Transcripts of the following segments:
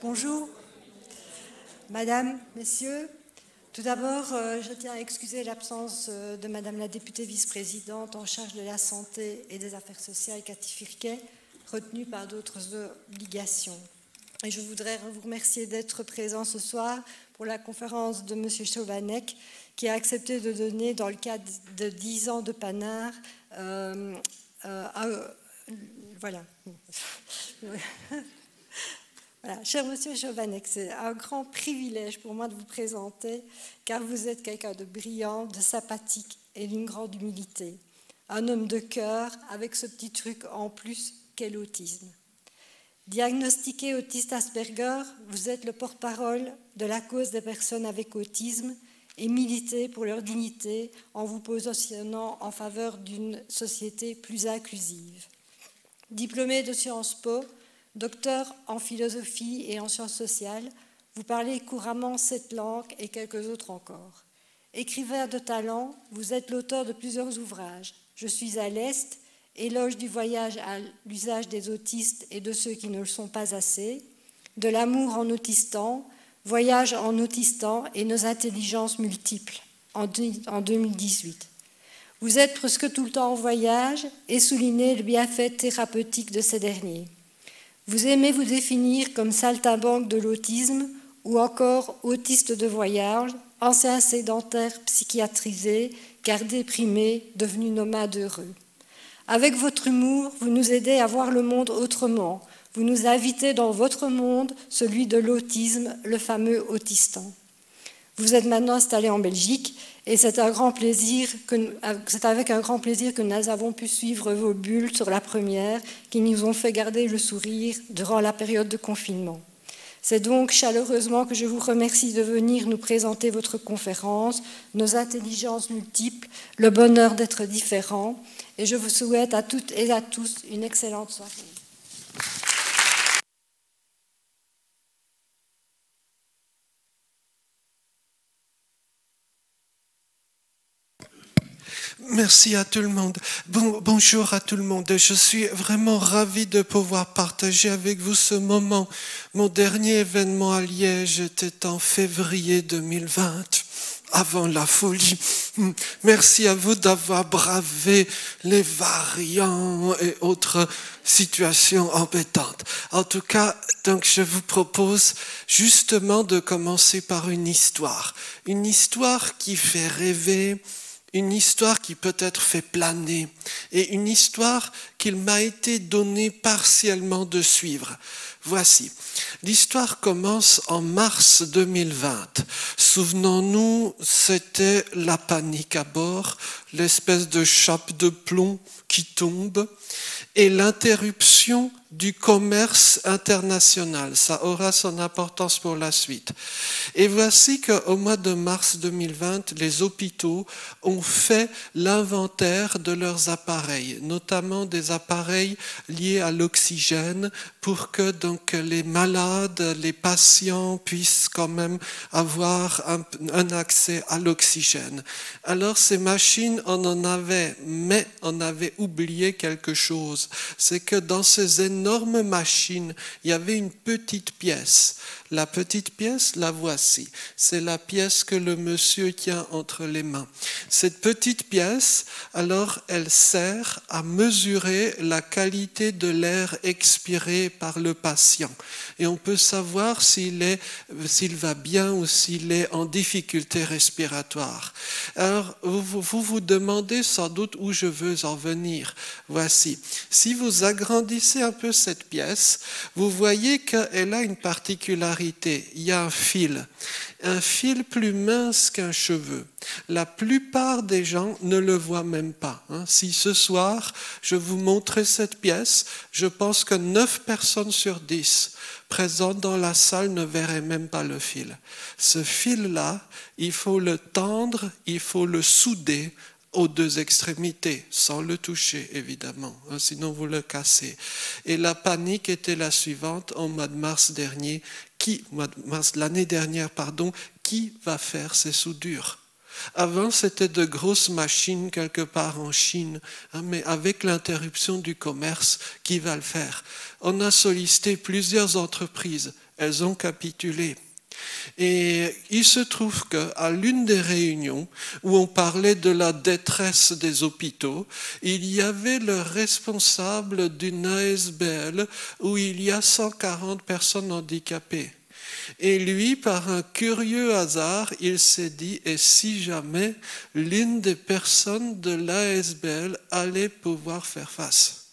Bonjour, Madame, Messieurs. Tout d'abord, je tiens à excuser l'absence de Madame la députée vice-présidente en charge de la santé et des affaires sociales, Cathy Firquet, retenue par d'autres obligations. Et je voudrais vous remercier d'être présent ce soir pour la conférence de M. Chovanec, qui a accepté de donner, dans le cadre de 10 ans de Panard, voilà. Voilà. Cher Monsieur Chovanec, c'est un grand privilège pour moi de vous présenter, car vous êtes quelqu'un de brillant, de sympathique et d'une grande humilité. Un homme de cœur avec ce petit truc en plus qu'est l'autisme. Diagnostiqué autiste Asperger, vous êtes le porte-parole de la cause des personnes avec autisme et militez pour leur dignité en vous positionnant en faveur d'une société plus inclusive. Diplômé de Sciences Po, docteur en philosophie et en sciences sociales, vous parlez couramment 7 langues et quelques autres encore. Écrivain de talent, vous êtes l'auteur de plusieurs ouvrages. Je suis à l'Est, éloge du voyage à l'usage des autistes et de ceux qui ne le sont pas assez, de l'amour en autistant, voyage en autistant et nos intelligences multiples, en 2018. Vous êtes presque tout le temps en voyage et soulignez le bienfait thérapeutique de ces derniers. Vous aimez vous définir comme saltimbanque de l'autisme ou encore autiste de voyage, ancien sédentaire psychiatrisé, car déprimé, devenu nomade heureux. Avec votre humour, vous nous aidez à voir le monde autrement. Vous nous invitez dans votre monde, celui de l'autisme, le fameux autistant. Vous êtes maintenant installé en Belgique et c'est avec un grand plaisir que nous avons pu suivre vos bulles sur la première qui nous ont fait garder le sourire durant la période de confinement. C'est donc chaleureusement que je vous remercie de venir nous présenter votre conférence, nos intelligences multiples, le bonheur d'être différents, et je vous souhaite à toutes et à tous une excellente soirée. Merci à tout le monde. Bonjour à tout le monde. Je suis vraiment ravi de pouvoir partager avec vous ce moment. Mon dernier événement à Liège était en février 2020, avant la folie. Merci à vous d'avoir bravé les variants et autres situations embêtantes. En tout cas, donc je vous propose justement de commencer par une histoire qui fait rêver, une histoire qui peut-être fait planer et une histoire qu'il m'a été donné partiellement de suivre. Voici. L'histoire commence en mars 2020. Souvenons-nous, c'était la panique à bord, l'espèce de chape de plomb qui tombe et l'interruption du commerce international. Ça aura son importance pour la suite. Et voici qu'au mois de mars 2020, les hôpitaux ont fait l'inventaire de leurs appareils, notamment des appareils liés à l'oxygène, pour que donc les malades, les patients puissent quand même avoir un accès à l'oxygène. Alors ces machines, on en avait, mais on avait oublié quelque chose. C'est que dans ces énormes machines, il y avait une petite pièce. La petite pièce, la voici. C'est la pièce que le monsieur tient entre les mains. Cette petite pièce, alors, elle sert à mesurer la qualité de l'air expiré par le patient. Et on peut savoir s'il va bien ou s'il est en difficulté respiratoire. Alors, vous demandez sans doute où je veux en venir. Voici. Si vous agrandissez un peu cette pièce, vous voyez qu'elle a une particularité. Il y a un fil plus mince qu'un cheveu. La plupart des gens ne le voient même pas. Si ce soir, je vous montrais cette pièce, je pense que 9 personnes sur 10 présentes dans la salle ne verraient même pas le fil. Ce fil-là, il faut le tendre, il faut le souder aux 2 extrémités, sans le toucher évidemment, sinon vous le cassez. Et la panique était la suivante en mois de mars l'année dernière, qui va faire ces soudures? Avant, c'était de grosses machines quelque part en Chine, mais avec l'interruption du commerce, qui va le faire? On a sollicité plusieurs entreprises. elles ont capitulé. Et il se trouve qu'à l'une des réunions où on parlait de la détresse des hôpitaux, il y avait le responsable d'une ASBL où il y a 140 personnes handicapées. Et lui, par un curieux hasard, il s'est dit, et si jamais l'une des personnes de l'ASBL allait pouvoir faire face.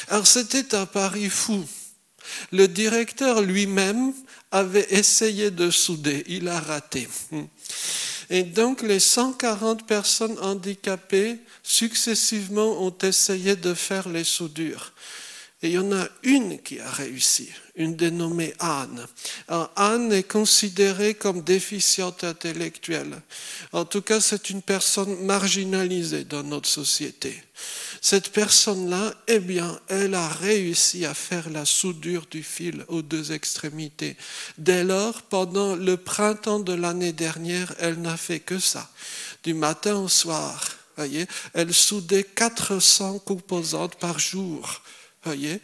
Alors c'était un pari fou. Le directeur lui-même avait essayé de souder, il a raté. Et donc les 140 personnes handicapées successivement ont essayé de faire les soudures. Et il y en a une qui a réussi, une dénommée Anne. Alors, Anne est considérée comme déficiente intellectuelle. En tout cas, c'est une personne marginalisée dans notre société. Cette personne-là, eh bien, elle a réussi à faire la soudure du fil aux deux extrémités. Dès lors, pendant le printemps de l'année dernière, elle n'a fait que ça. Du matin au soir, voyez, elle soudait 400 composantes par jour. Voyez,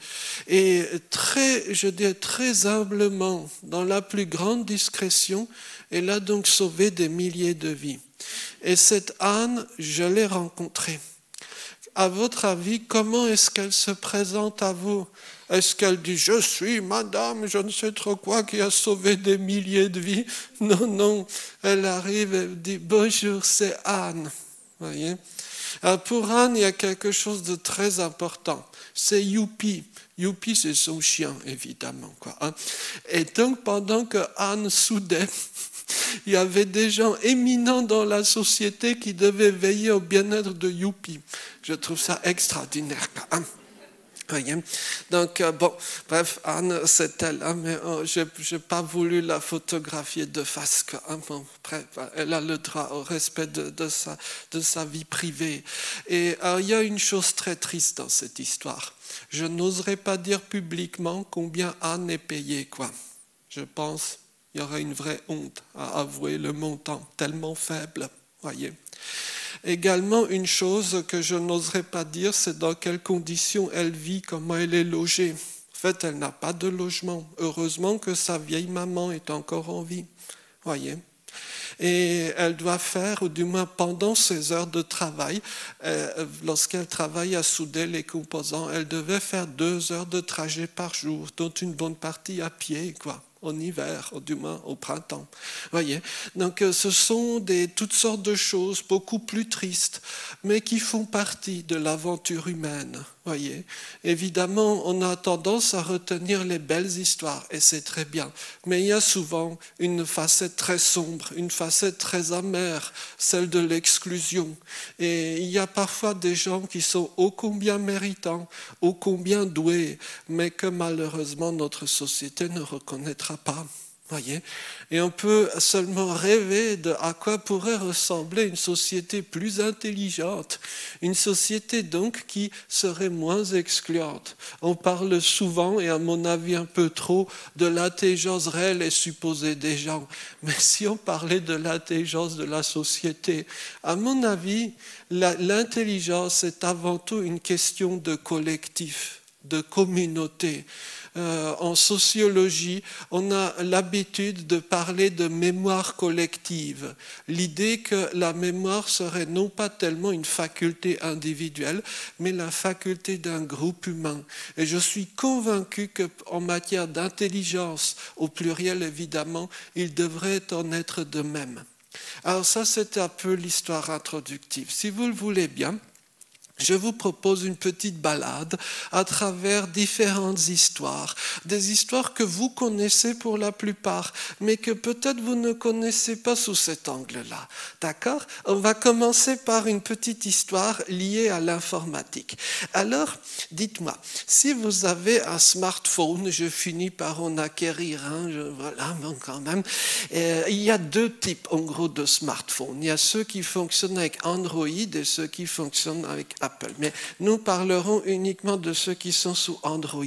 et très humblement, dans la plus grande discrétion, elle a donc sauvé des milliers de vies. Et cette Anne, je l'ai rencontrée. À votre avis, comment est-ce qu'elle se présente à vous? Est-ce qu'elle dit « Je suis madame, je ne sais trop quoi, qui a sauvé des milliers de vies ?» Non, non, elle arrive, elle dit « Bonjour, c'est Anne. » Voyez. Alors pour Anne, il y a quelque chose de très important. C'est Youpi. Youpi, c'est son chien, évidemment, quoi. Et donc, pendant que Anne soudait, il y avait des gens éminents dans la société qui devaient veiller au bien-être de Youpi. Je trouve ça extraordinaire, quoi. Voyez. Donc, bon, bref, Anne, c'est elle, mais je n'ai pas voulu la photographier de face. Bon, bref, elle a le droit au respect de sa vie privée. Et il y a une chose très triste dans cette histoire. Je n'oserais pas dire publiquement combien Anne est payée, quoi. Je pense qu'il y aurait une vraie honte à avouer le montant tellement faible, voyez. Également, une chose que je n'oserais pas dire, c'est dans quelles conditions elle vit, comment elle est logée. En fait, elle n'a pas de logement. Heureusement que sa vieille maman est encore en vie, voyez. Et elle doit faire, ou du moins pendant ses heures de travail, lorsqu'elle travaille à souder les composants, elle devait faire 2 heures de trajet par jour, dont une bonne partie à pied, quoi. En hiver, ou du moins au printemps. Voyez. Donc ce sont toutes sortes de choses beaucoup plus tristes, mais qui font partie de l'aventure humaine. Voyez. Évidemment, on a tendance à retenir les belles histoires, et c'est très bien. Mais il y a souvent une facette très sombre, une facette très amère, celle de l'exclusion. Et il y a parfois des gens qui sont ô combien méritants, ô combien doués, mais que malheureusement notre société ne reconnaîtra pas. Voyez. Et on peut seulement rêver de à quoi pourrait ressembler une société plus intelligente, une société donc qui serait moins excluante. On parle souvent, et à mon avis un peu trop, de l'intelligence réelle et supposée des gens. Mais si on parlait de l'intelligence de la société, à mon avis, l'intelligence est avant tout une question de collectif, de communauté. En sociologie, on a l'habitude de parler de mémoire collective. L'idée que la mémoire serait non pas tellement une faculté individuelle, mais la faculté d'un groupe humain. Et je suis convaincu qu'en matière d'intelligence, au pluriel évidemment, il devrait en être de même. Alors ça, c'est un peu l'histoire introductive. Si vous le voulez bien, je vous propose une petite balade à travers différentes histoires, des histoires que vous connaissez pour la plupart, mais que peut-être vous ne connaissez pas sous cet angle-là. D'accord ? On va commencer par une petite histoire liée à l'informatique. Alors, dites-moi, si vous avez un smartphone, je finis par en acquérir un, voilà, bon, quand même, il y a 2 types en gros de smartphones. Il y a ceux qui fonctionnent avec Android et ceux qui fonctionnent avec Apple. Mais nous parlerons uniquement de ceux qui sont sous Android.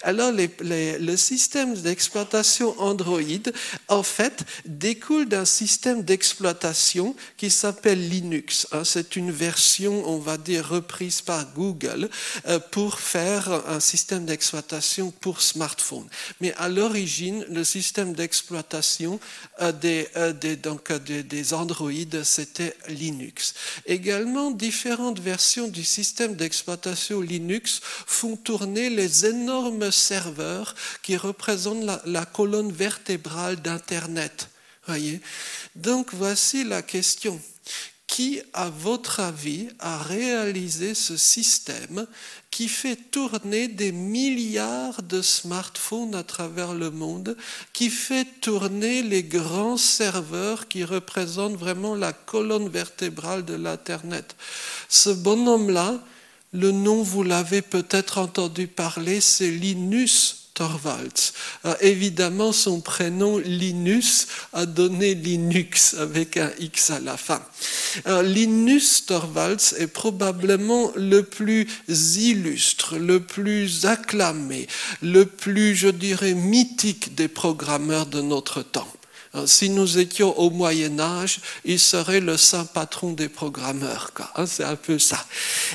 Alors, le système d'exploitation Android, en fait, découle d'un système d'exploitation qui s'appelle Linux. C'est une version, on va dire, reprise par Google pour faire un système d'exploitation pour smartphone. Mais à l'origine, le système d'exploitation des Android, c'était Linux. Également, différentes versions du système d'exploitation Linux font tourner les énormes serveurs qui représentent la colonne vertébrale d'Internet. Voyez ? Donc, voici la question. Qui, à votre avis, a réalisé ce système qui fait tourner des milliards de smartphones à travers le monde, qui fait tourner les grands serveurs qui représentent vraiment la colonne vertébrale de l'Internet? Ce bonhomme-là, le nom, vous l'avez peut-être entendu parler, c'est Linus Torvalds. Évidemment, son prénom Linus a donné Linux avec un X à la fin. Linus Torvalds est probablement le plus illustre, le plus acclamé, le plus, je dirais, mythique des programmeurs de notre temps. Si nous étions au Moyen-Âge, il serait le saint patron des programmeurs. C'est un peu ça.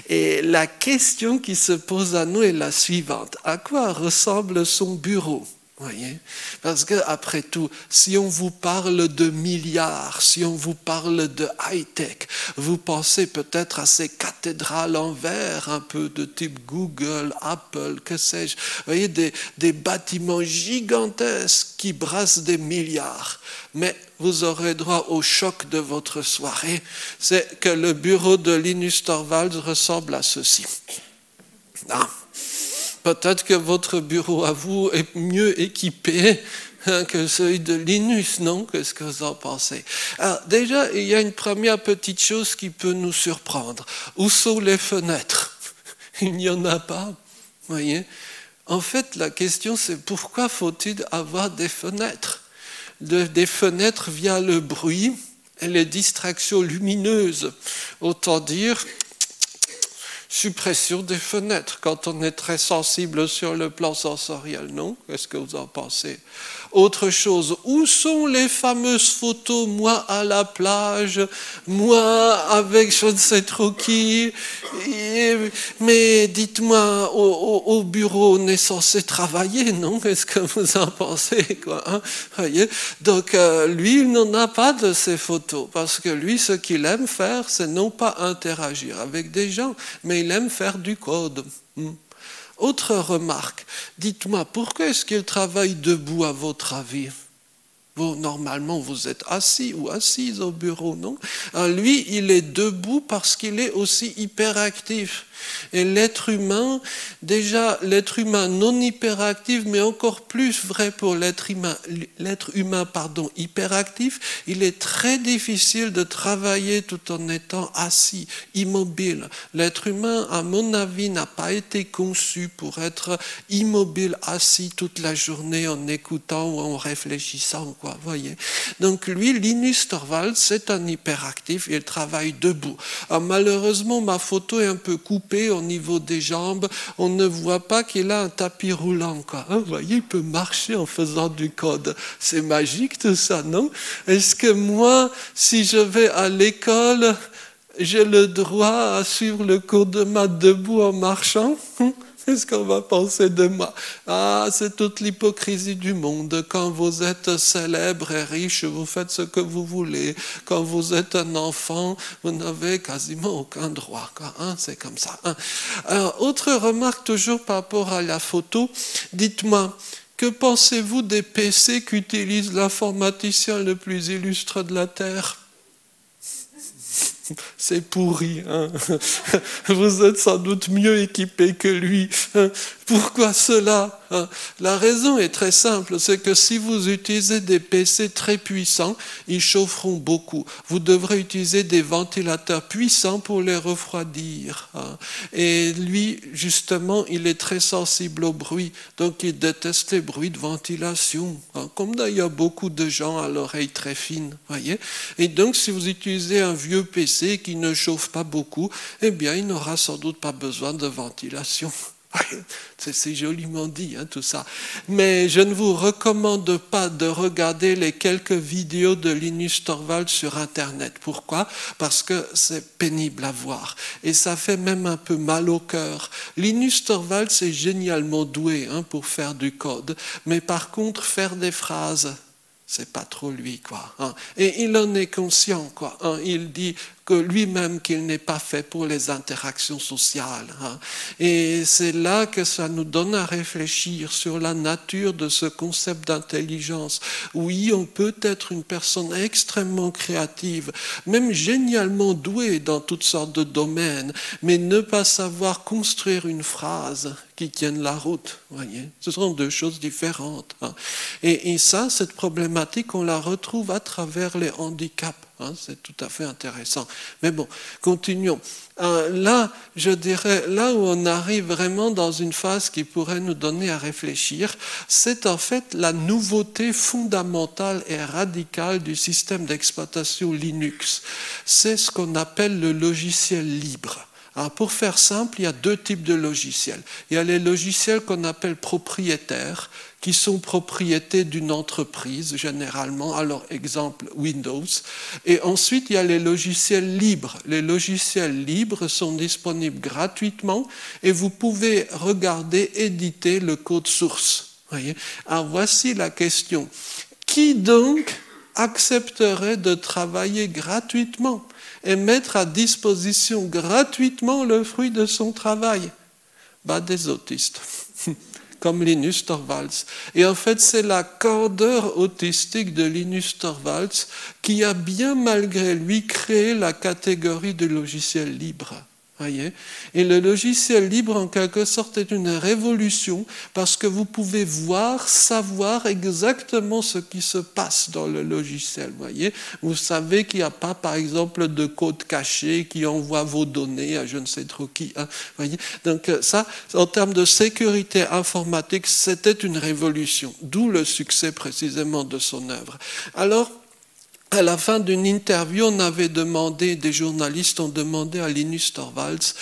Et la question qui se pose à nous est la suivante. À quoi ressemble son bureau ? Voyez ? Parce que, après tout, si on vous parle de milliards, si on vous parle de high-tech, vous pensez peut-être à ces cathédrales en verre, un peu de type Google, Apple, que sais-je. Vous voyez, des bâtiments gigantesques qui brassent des milliards. Mais vous aurez droit au choc de votre soirée, c'est que le bureau de Linus Torvalds ressemble à ceci. Non. Peut-être que votre bureau à vous est mieux équipé que celui de Linus, non? Qu'est-ce que vous en pensez? Alors, déjà, il y a une première petite chose qui peut nous surprendre. Où sont les fenêtres? Il n'y en a pas, voyez? En fait, la question, c'est pourquoi faut-il avoir des fenêtres? Des fenêtres via le bruit et les distractions lumineuses. Autant dire, suppression des fenêtres quand on est très sensible sur le plan sensoriel, non? Qu'est-ce que vous en pensez? Autre chose, où sont les fameuses photos, moi à la plage, moi avec je ne sais trop qui, mais dites-moi, au bureau, on est censé travailler, non? Qu'est-ce que vous en pensez, quoi, hein? Voyez? Donc, lui, il n'en a pas de ces photos, parce que lui, ce qu'il aime faire, c'est non pas interagir avec des gens, mais il aime faire du code. Autre remarque, dites-moi, pourquoi est-ce qu'il travaille debout à votre avis? Vous, normalement, vous êtes assis ou assise au bureau, non? Alors, lui, il est debout parce qu'il est aussi hyperactif. Et l'être humain, déjà l'être humain non hyperactif, mais encore plus vrai pour l'être humain hyperactif, il est très difficile de travailler tout en étant assis, immobile. L'être humain, à mon avis, n'a pas été conçu pour être immobile, assis toute la journée en écoutant ou en réfléchissant, quoi, voyez. Donc lui, Linus Torvalds, c'est un hyperactif, il travaille debout. Alors, malheureusement, ma photo est un peu coupée au niveau des jambes, on ne voit pas qu'il a un tapis roulant, quoi. Vous voyez, il peut marcher en faisant du code. C'est magique tout ça, non? Est-ce que moi, si je vais à l'école, j'ai le droit à suivre le cours de maths debout en marchant? Qu'est-ce qu'on va penser de moi? Ah, c'est toute l'hypocrisie du monde. Quand vous êtes célèbre et riche, vous faites ce que vous voulez. Quand vous êtes un enfant, vous n'avez quasiment aucun droit, quoi, hein? C'est comme ça, hein? Alors, autre remarque toujours par rapport à la photo. Dites-moi, que pensez-vous des PC qu'utilise l'informaticien le plus illustre de la Terre? C'est pourri, hein? Vous êtes sans doute mieux équipé que lui. Pourquoi cela? La raison est très simple, c'est que si vous utilisez des PC très puissants, ils chaufferont beaucoup. Vous devrez utiliser des ventilateurs puissants pour les refroidir. Et lui, justement, il est très sensible au bruit, donc il déteste les bruits de ventilation, comme d'ailleurs beaucoup de gens à l'oreille très fine, voyez. Et donc, si vous utilisez un vieux PC qui ne chauffe pas beaucoup, eh bien, il n'aura sans doute pas besoin de ventilation. C'est joliment dit, tout ça. Mais je ne vous recommande pas de regarder les quelques vidéos de Linus Torvalds sur Internet. Pourquoi? Parce que c'est pénible à voir. Et ça fait même un peu mal au cœur. Linus Torvalds est génialement doué pour faire du code. Mais par contre, faire des phrases, c'est pas trop lui, quoi. Et il en est conscient, quoi. Il dit que lui-même qu'il n'est pas fait pour les interactions sociales. Et c'est là que ça nous donne à réfléchir sur la nature de ce concept d'intelligence. Oui, on peut être une personne extrêmement créative, même génialement douée dans toutes sortes de domaines, mais ne pas savoir construire une phrase qui tienne la route, voyez. Ce sont deux choses différentes. Et ça, cette problématique, on la retrouve à travers les handicaps. C'est tout à fait intéressant. Mais bon, continuons. Là, je dirais, là où on arrive vraiment dans une phase qui pourrait nous donner à réfléchir, c'est en fait la nouveauté fondamentale et radicale du système d'exploitation Linux. C'est ce qu'on appelle le logiciel libre. Alors pour faire simple, il y a deux types de logiciels. Il y a les logiciels qu'on appelle propriétaires, qui sont propriétés d'une entreprise, généralement, alors exemple Windows. Et ensuite, il y a les logiciels libres. Les logiciels libres sont disponibles gratuitement et vous pouvez regarder, éditer le code source. Voyez. Alors voici la question. Qui donc accepterait de travailler gratuitement et mettre à disposition gratuitement le fruit de son travail? Des autistes, comme Linus Torvalds. Et en fait, c'est la candeur autistique de Linus Torvalds qui a bien malgré lui créé la catégorie de logiciel libre. Voyez. Et le logiciel libre, en quelque sorte, est une révolution parce que vous pouvez savoir exactement ce qui se passe dans le logiciel. Voyez. Vous savez qu'il n'y a pas, par exemple, de code caché qui envoie vos données à je ne sais trop qui. Voyez. Donc ça, en termes de sécurité informatique, c'était une révolution, d'où le succès précisément de son œuvre. Alors, à la fin d'une interview, des journalistes ont demandé à Linus Torvalds,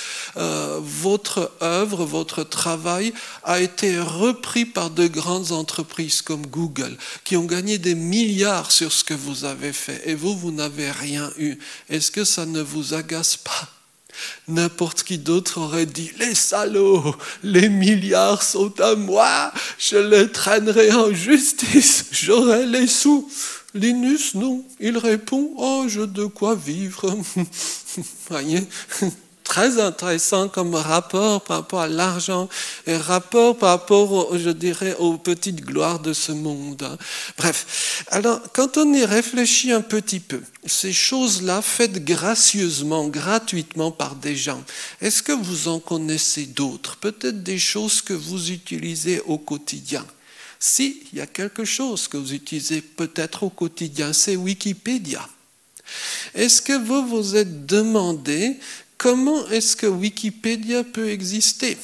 votre œuvre, votre travail a été repris par de grandes entreprises comme Google, qui ont gagné des milliards sur ce que vous avez fait, et vous n'avez rien eu. Est-ce que ça ne vous agace pas? N'importe qui d'autre aurait dit « Les salauds, les milliards sont à moi, je les traînerai en justice, j'aurai les sous. » Linus, non, il répond « Oh, j'ai de quoi vivre. » Voyez, très intéressant comme rapport par rapport à l'argent et rapport par rapport, je dirais, aux petites gloires de ce monde. Bref, alors, quand on y réfléchit un petit peu, ces choses-là faites gracieusement, gratuitement par des gens, est-ce que vous en connaissez d'autres? Peut-être des choses que vous utilisez au quotidien. Si, il y a quelque chose que vous utilisez peut-être au quotidien, c'est Wikipédia. Est-ce que vous vous êtes demandé comment est-ce que Wikipédia peut exister?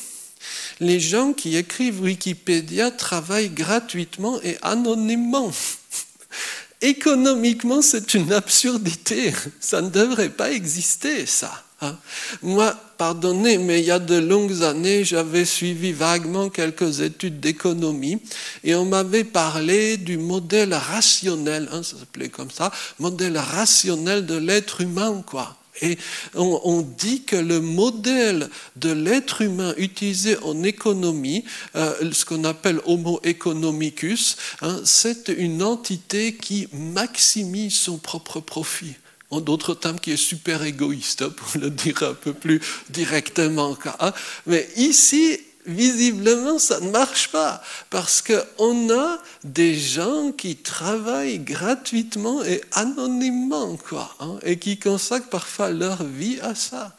Les gens qui écrivent Wikipédia travaillent gratuitement et anonymement. Économiquement, c'est une absurdité. Ça ne devrait pas exister, ça. Moi, pardonnez, mais il y a de longues années, j'avais suivi vaguement quelques études d'économie et on m'avait parlé du modèle rationnel, ça s'appelait comme ça, modèle rationnel de l'être humain, quoi. Et on dit que le modèle de l'être humain utilisé en économie, ce qu'on appelle Homo economicus, c'est une entité qui maximise son propre profit. En d'autres termes, qui est super égoïste, pour le dire un peu plus directement. Mais ici, visiblement, ça ne marche pas, parce qu'on a des gens qui travaillent gratuitement et anonymement, et qui consacrent parfois leur vie à ça.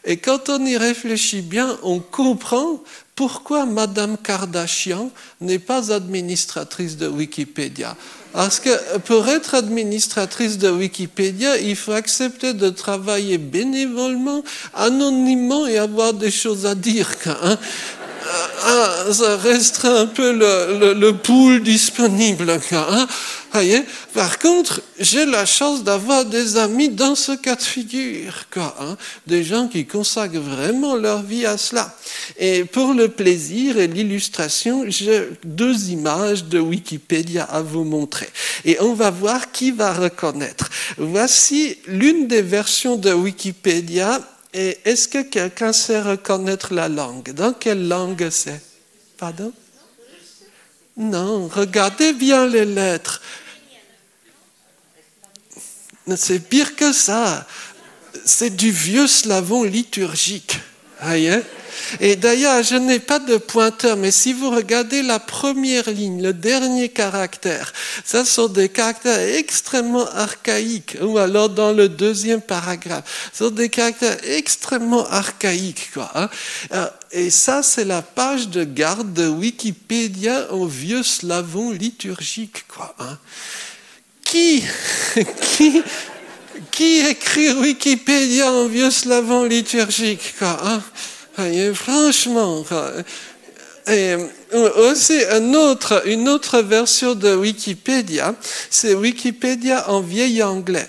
Et quand on y réfléchit bien, on comprend pourquoi Madame Kardashian n'est pas administratrice de Wikipédia? Parce que pour être administratrice de Wikipédia, il faut accepter de travailler bénévolement, anonymement et avoir des choses à dire. Hein. Ça restreint un peu le pool disponible. Hein. Voyez. Par contre, j'ai la chance d'avoir des amis dans ce cas de figure. Hein. Des gens qui consacrent vraiment leur vie à cela. Et pour le plaisir et l'illustration, j'ai 2 images de Wikipédia à vous montrer. Et on va voir qui va reconnaître. Voici l'une des versions de Wikipédia. Et est-ce que quelqu'un sait reconnaître la langue? Dans quelle langue c'est? Pardon? Non, regardez bien les lettres. C'est pire que ça. C'est du vieux slavon liturgique. Voyez? Et d'ailleurs, je n'ai pas de pointeur, mais si vous regardez la première ligne, le dernier caractère, ça sont des caractères extrêmement archaïques, ou alors dans le 2e paragraphe, ce sont des caractères extrêmement archaïques, quoi. Hein. Et ça, c'est la page de garde de Wikipédia en vieux slavon liturgique, quoi. Hein. Qui écrit Wikipédia en vieux slavon liturgique, quoi, hein? Et franchement, et aussi une autre version de Wikipédia, c'est Wikipédia en vieil anglais.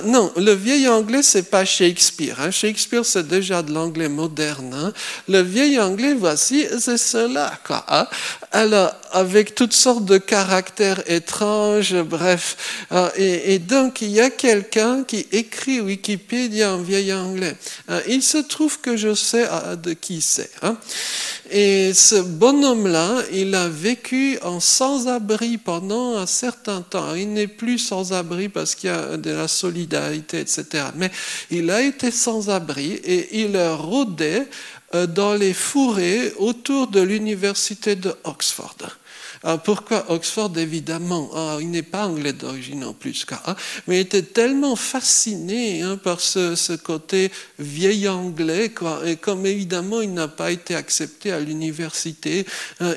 Non, le vieil anglais, c'est pas Shakespeare. Hein. Shakespeare, c'est déjà de l'anglais moderne. Hein. Le vieil anglais, voici, c'est cela, quoi. Hein. Alors, avec toutes sortes de caractères étranges, bref. Et donc, il y a quelqu'un qui écrit Wikipédia en vieil anglais. Il se trouve que je sais de qui c'est. Hein. Et ce bonhomme-là, il a vécu en sans-abri pendant un certain temps. Il n'est plus sans-abri parce qu'il y a de la solidarité, etc. Mais il a été sans-abri et il rôdait dans les fourrés autour de l'université de Oxford. Pourquoi Oxford, évidemment? Il n'est pas anglais d'origine en plus, mais il était tellement fasciné par ce côté vieil anglais, quoi. Et comme évidemment il n'a pas été accepté à l'université,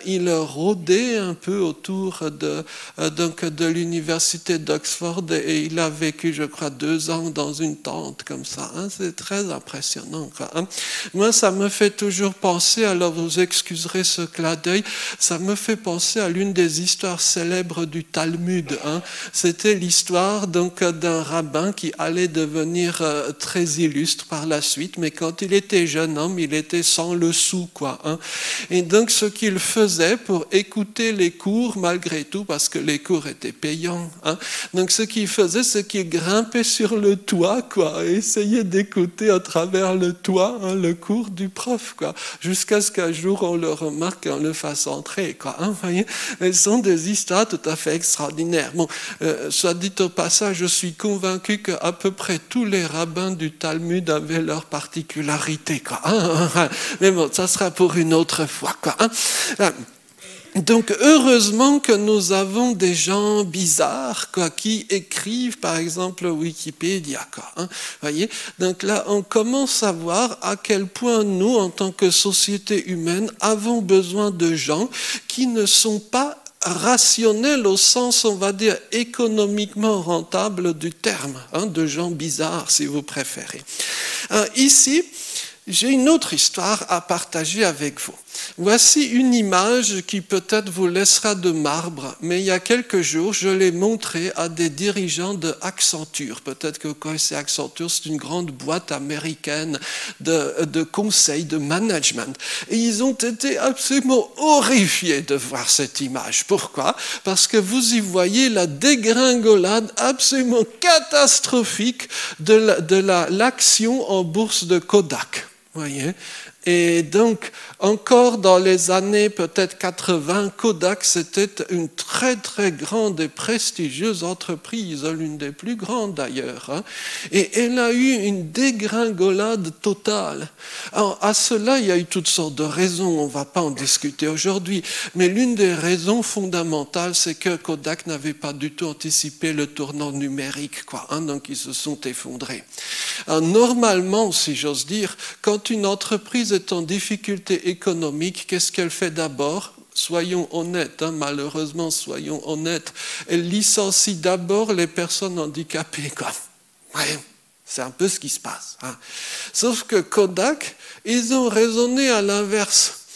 il rôdait un peu autour de l'université d'Oxford et il a vécu, je crois, 2 ans dans une tente comme ça. Hein. C'est très impressionnant, quoi, hein. Moi, ça me fait toujours penser, alors vous excuserez ce clin d'œil, ça me fait penser à l'une des histoires célèbres du Talmud. Hein. C'était l'histoire donc d'un rabbin qui allait devenir très illustre par la suite, mais quand il était jeune homme, il était sans le sou, quoi. Hein. Et donc, ce qu'il faisait pour écouter les cours, malgré tout, parce que les cours étaient payants, hein, donc ce qu'il faisait, c'est qu'il grimpait sur le toit, quoi, et essayait d'écouter à travers le toit, hein, le cours du prof, quoi, jusqu'à ce qu'un jour on le remarque et on le fasse entrer, quoi. Hein, voyez. Elles sont des histoires tout à fait extraordinaires. Bon, soit dit au passage, je suis convaincu qu'à peu près tous les rabbins du Talmud avaient leurs particularités, quoi. Hein. Mais bon, ça sera pour une autre fois, quoi. Hein. Donc, heureusement que nous avons des gens bizarres, quoi, qui écrivent, par exemple, Wikipédia, quoi, hein, voyez. Donc là, on commence à voir à quel point nous, en tant que société humaine, avons besoin de gens qui ne sont pas rationnels au sens, on va dire, économiquement rentable du terme, hein, de gens bizarres, si vous préférez. Ici, j'ai une autre histoire à partager avec vous. Voici une image qui peut-être vous laissera de marbre, mais il y a quelques jours, je l'ai montrée à des dirigeants de Accenture. Peut-être que vous connaissez Accenture, c'est une grande boîte américaine de conseil, de management. Et ils ont été absolument horrifiés de voir cette image. Pourquoi? Parce que vous y voyez la dégringolade absolument catastrophique de l'action en bourse de Kodak. Voyez. Et donc, encore dans les années peut-être 80, Kodak, c'était une très très grande et prestigieuse entreprise, l'une des plus grandes d'ailleurs. Hein. Et elle a eu une dégringolade totale. Alors, à cela, il y a eu toutes sortes de raisons, on ne va pas en discuter aujourd'hui, mais l'une des raisons fondamentales, c'est que Kodak n'avait pas du tout anticipé le tournant numérique, quoi, hein, donc ils se sont effondrés. Alors, normalement, si j'ose dire, quand une entreprise est en difficulté économique, qu'est-ce qu'elle fait d'abord ? Soyons honnêtes, malheureusement, soyons honnêtes. Elle licencie d'abord les personnes handicapées, quoi. Ouais, c'est un peu ce qui se passe. Sauf que Kodak, ils ont raisonné à l'inverse.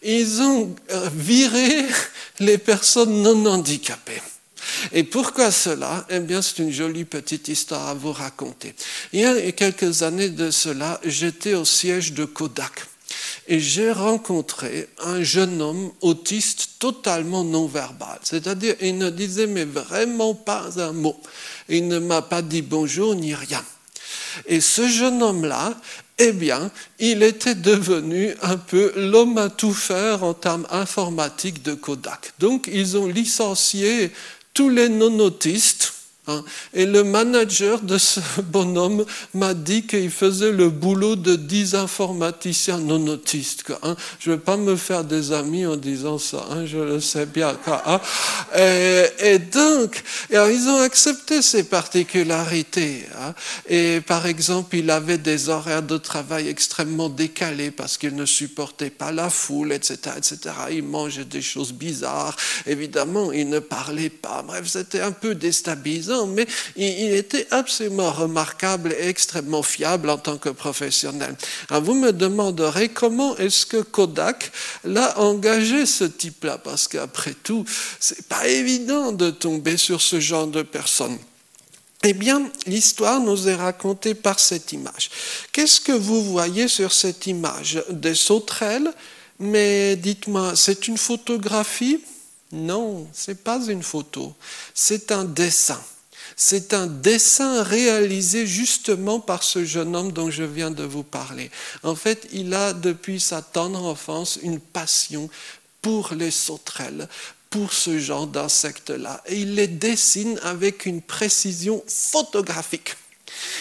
Ils ont viré les personnes non handicapées. Et pourquoi cela ? Eh bien, c'est une jolie petite histoire à vous raconter. Il y a quelques années de cela, j'étais au siège de Kodak. Et j'ai rencontré un jeune homme autiste totalement non-verbal. C'est-à-dire, il ne disait mais vraiment pas un mot. Il ne m'a pas dit bonjour ni rien. Et ce jeune homme-là, eh bien, il était devenu un peu l'homme à tout faire en termes informatiques de Kodak. Donc, ils ont licencié tous les non-autistes. Et le manager de ce bonhomme m'a dit qu'il faisait le boulot de 10 informaticiens non-autistes. Je ne vais pas me faire des amis en disant ça, je le sais bien. Et donc, ils ont accepté ces particularités. Et par exemple, il avait des horaires de travail extrêmement décalés parce qu'il ne supportait pas la foule, etc., etc. Il mangeait des choses bizarres. Évidemment, il ne parlait pas. Bref, c'était un peu déstabilisant. Mais il était absolument remarquable et extrêmement fiable en tant que professionnel. Alors vous me demanderez comment est-ce que Kodak l'a engagé ce type-là, parce qu'après tout, c'est pas évident de tomber sur ce genre de personnes. Eh bien, l'histoire nous est racontée par cette image. Qu'est-ce que vous voyez sur cette image ? Des sauterelles, mais dites-moi, c'est une photographie ? Non, c'est pas une photo, c'est un dessin. C'est un dessin réalisé justement par ce jeune homme dont je viens de vous parler. En fait, il a depuis sa tendre enfance une passion pour les sauterelles, pour ce genre d'insectes-là. Et il les dessine avec une précision photographique.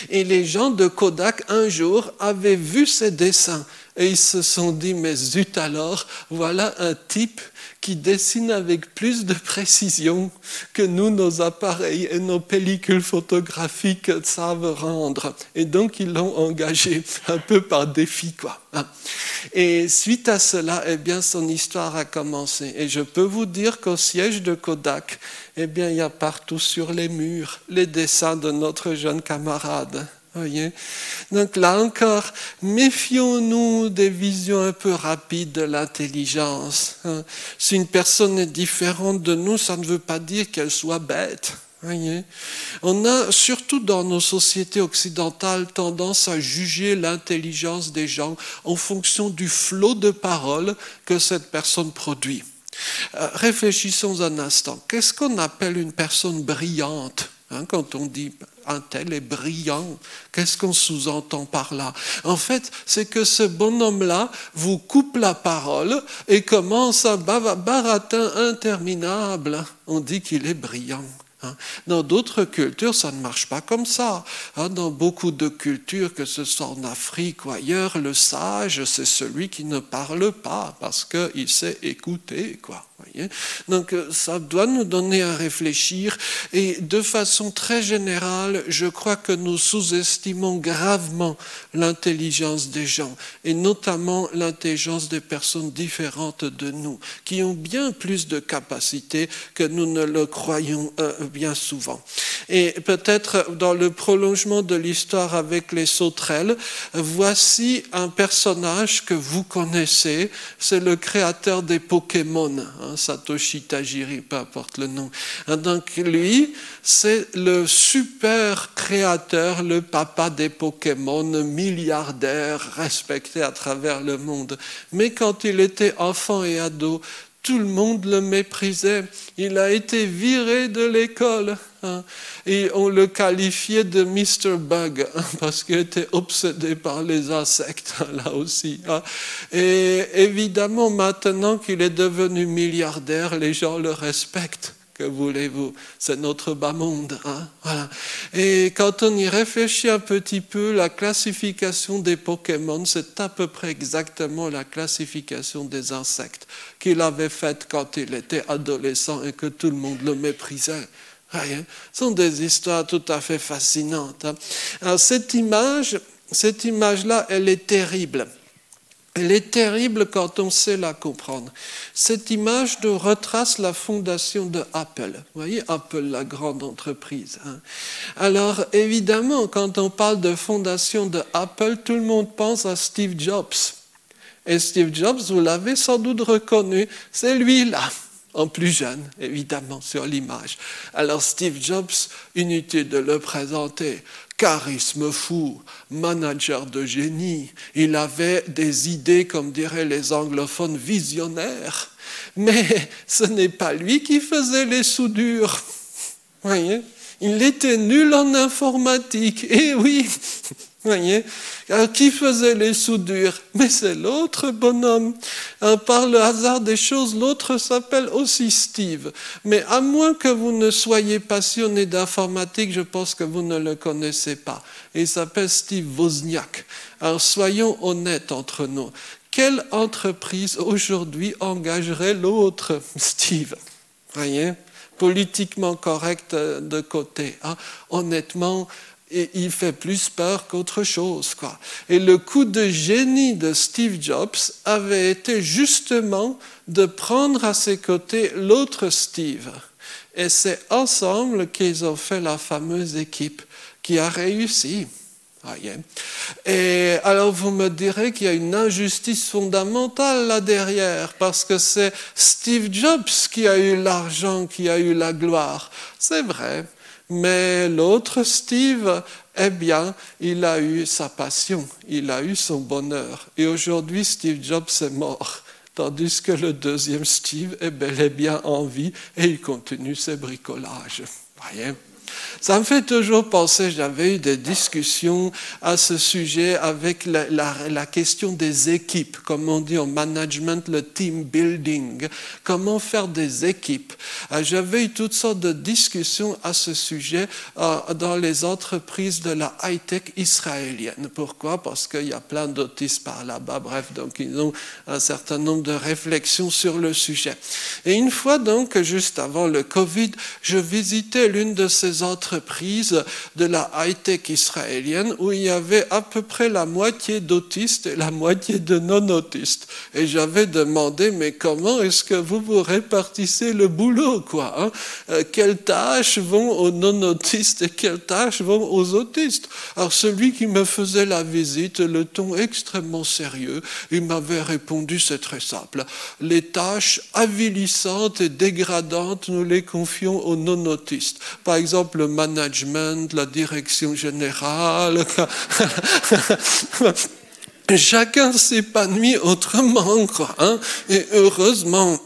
Et les gens de Kodak, un jour, avaient vu ces dessins. Et ils se sont dit, mais zut alors, voilà un type qui dessine avec plus de précision que nous, nos appareils et nos pellicules photographiques savent rendre. Et donc, ils l'ont engagé un peu par défi, quoi. Et suite à cela, eh bien, son histoire a commencé. Et je peux vous dire qu'au siège de Kodak, eh bien, il y a partout sur les murs les dessins de notre jeune camarade. Voyez. Donc là encore, méfions-nous des visions un peu rapides de l'intelligence. Si une personne est différente de nous, ça ne veut pas dire qu'elle soit bête. Voyez. On a, surtout dans nos sociétés occidentales, tendance à juger l'intelligence des gens en fonction du flot de paroles que cette personne produit. Réfléchissons un instant. Qu'est-ce qu'on appelle une personne brillante ? Quand on dit un tel est brillant, qu'est-ce qu'on sous-entend par là ? En fait, c'est que ce bonhomme-là vous coupe la parole et commence un baratin interminable. On dit qu'il est brillant. Dans d'autres cultures, ça ne marche pas comme ça. Dans beaucoup de cultures, que ce soit en Afrique ou ailleurs, le sage, c'est celui qui ne parle pas parce qu'il sait écouter, quoi. Voyez. Donc ça doit nous donner à réfléchir et de façon très générale, je crois que nous sous-estimons gravement l'intelligence des gens et notamment l'intelligence des personnes différentes de nous qui ont bien plus de capacités que nous ne le croyons bien souvent. Et peut-être dans le prolongement de l'histoire avec les sauterelles, voici un personnage que vous connaissez, c'est le créateur des Pokémon, Satoshi Tajiri, peu importe le nom. Donc lui, c'est le super créateur, le papa des Pokémon, milliardaire, respecté à travers le monde. Mais quand il était enfant et ado, tout le monde le méprisait. Il a été viré de l'école. Et on le qualifiait de Mr. Bug parce qu'il était obsédé par les insectes, là aussi. Et évidemment, maintenant qu'il est devenu milliardaire, les gens le respectent. Que voulez-vous? C'est notre bas monde. Voilà. Et quand on y réfléchit un petit peu, la classification des Pokémon, c'est à peu près exactement la classification des insectes qu'il avait faite quand il était adolescent et que tout le monde le méprisait. Ce sont des histoires tout à fait fascinantes. Alors, cette image-là, elle est terrible. Elle est terrible quand on sait la comprendre. Cette image nous retrace la fondation de Apple. Vous voyez, Apple, la grande entreprise. Alors, évidemment, quand on parle de fondation de Apple, tout le monde pense à Steve Jobs. Et Steve Jobs, vous l'avez sans doute reconnu, c'est lui-là, en plus jeune, évidemment, sur l'image. Alors, Steve Jobs, inutile de le présenter. Charisme fou, manager de génie, il avait des idées, comme diraient les anglophones, visionnaires. Mais ce n'est pas lui qui faisait les soudures. Voyez, il était nul en informatique. Eh oui, voyez. Alors, qui faisait les soudures? Mais c'est l'autre bonhomme. Alors, par le hasard des choses, l'autre s'appelle aussi Steve. Mais à moins que vous ne soyez passionné d'informatique, je pense que vous ne le connaissez pas. Il s'appelle Steve Wozniak. Alors soyons honnêtes entre nous. Quelle entreprise aujourd'hui engagerait l'autre Steve? Voyez, politiquement correct de côté. Honnêtement, et il fait plus peur qu'autre chose, quoi. Et le coup de génie de Steve Jobs avait été justement de prendre à ses côtés l'autre Steve. Et c'est ensemble qu'ils ont fait la fameuse équipe qui a réussi. Et alors vous me direz qu'il y a une injustice fondamentale là derrière, parce que c'est Steve Jobs qui a eu l'argent, qui a eu la gloire. C'est vrai. Mais l'autre Steve, eh bien, il a eu sa passion, il a eu son bonheur. Et aujourd'hui, Steve Jobs est mort, tandis que le deuxième Steve est bel et bien en vie et il continue ses bricolages. Voyez ? Ça me fait toujours penser, j'avais eu des discussions à ce sujet avec la question des équipes, comme on dit en management, le team building, comment faire des équipes. J'avais eu toutes sortes de discussions à ce sujet dans les entreprises de la high-tech israélienne. Pourquoi? Parce qu'il y a plein d'autistes par là-bas, bref, donc ils ont un certain nombre de réflexions sur le sujet. Et une fois donc, juste avant le Covid, je visitais l'une de ces entreprises de la high-tech israélienne où il y avait à peu près la moitié d'autistes et la moitié de non-autistes. Et j'avais demandé, mais comment est-ce que vous vous répartissez le boulot, quoi, quelles tâches vont aux non-autistes et quelles tâches vont aux autistes? Alors celui qui me faisait la visite, le ton extrêmement sérieux, il m'avait répondu, c'est très simple, les tâches avilissantes et dégradantes, nous les confions aux non-autistes. Par exemple, le management, la direction générale. Chacun s'épanouit autrement, quoi, et heureusement.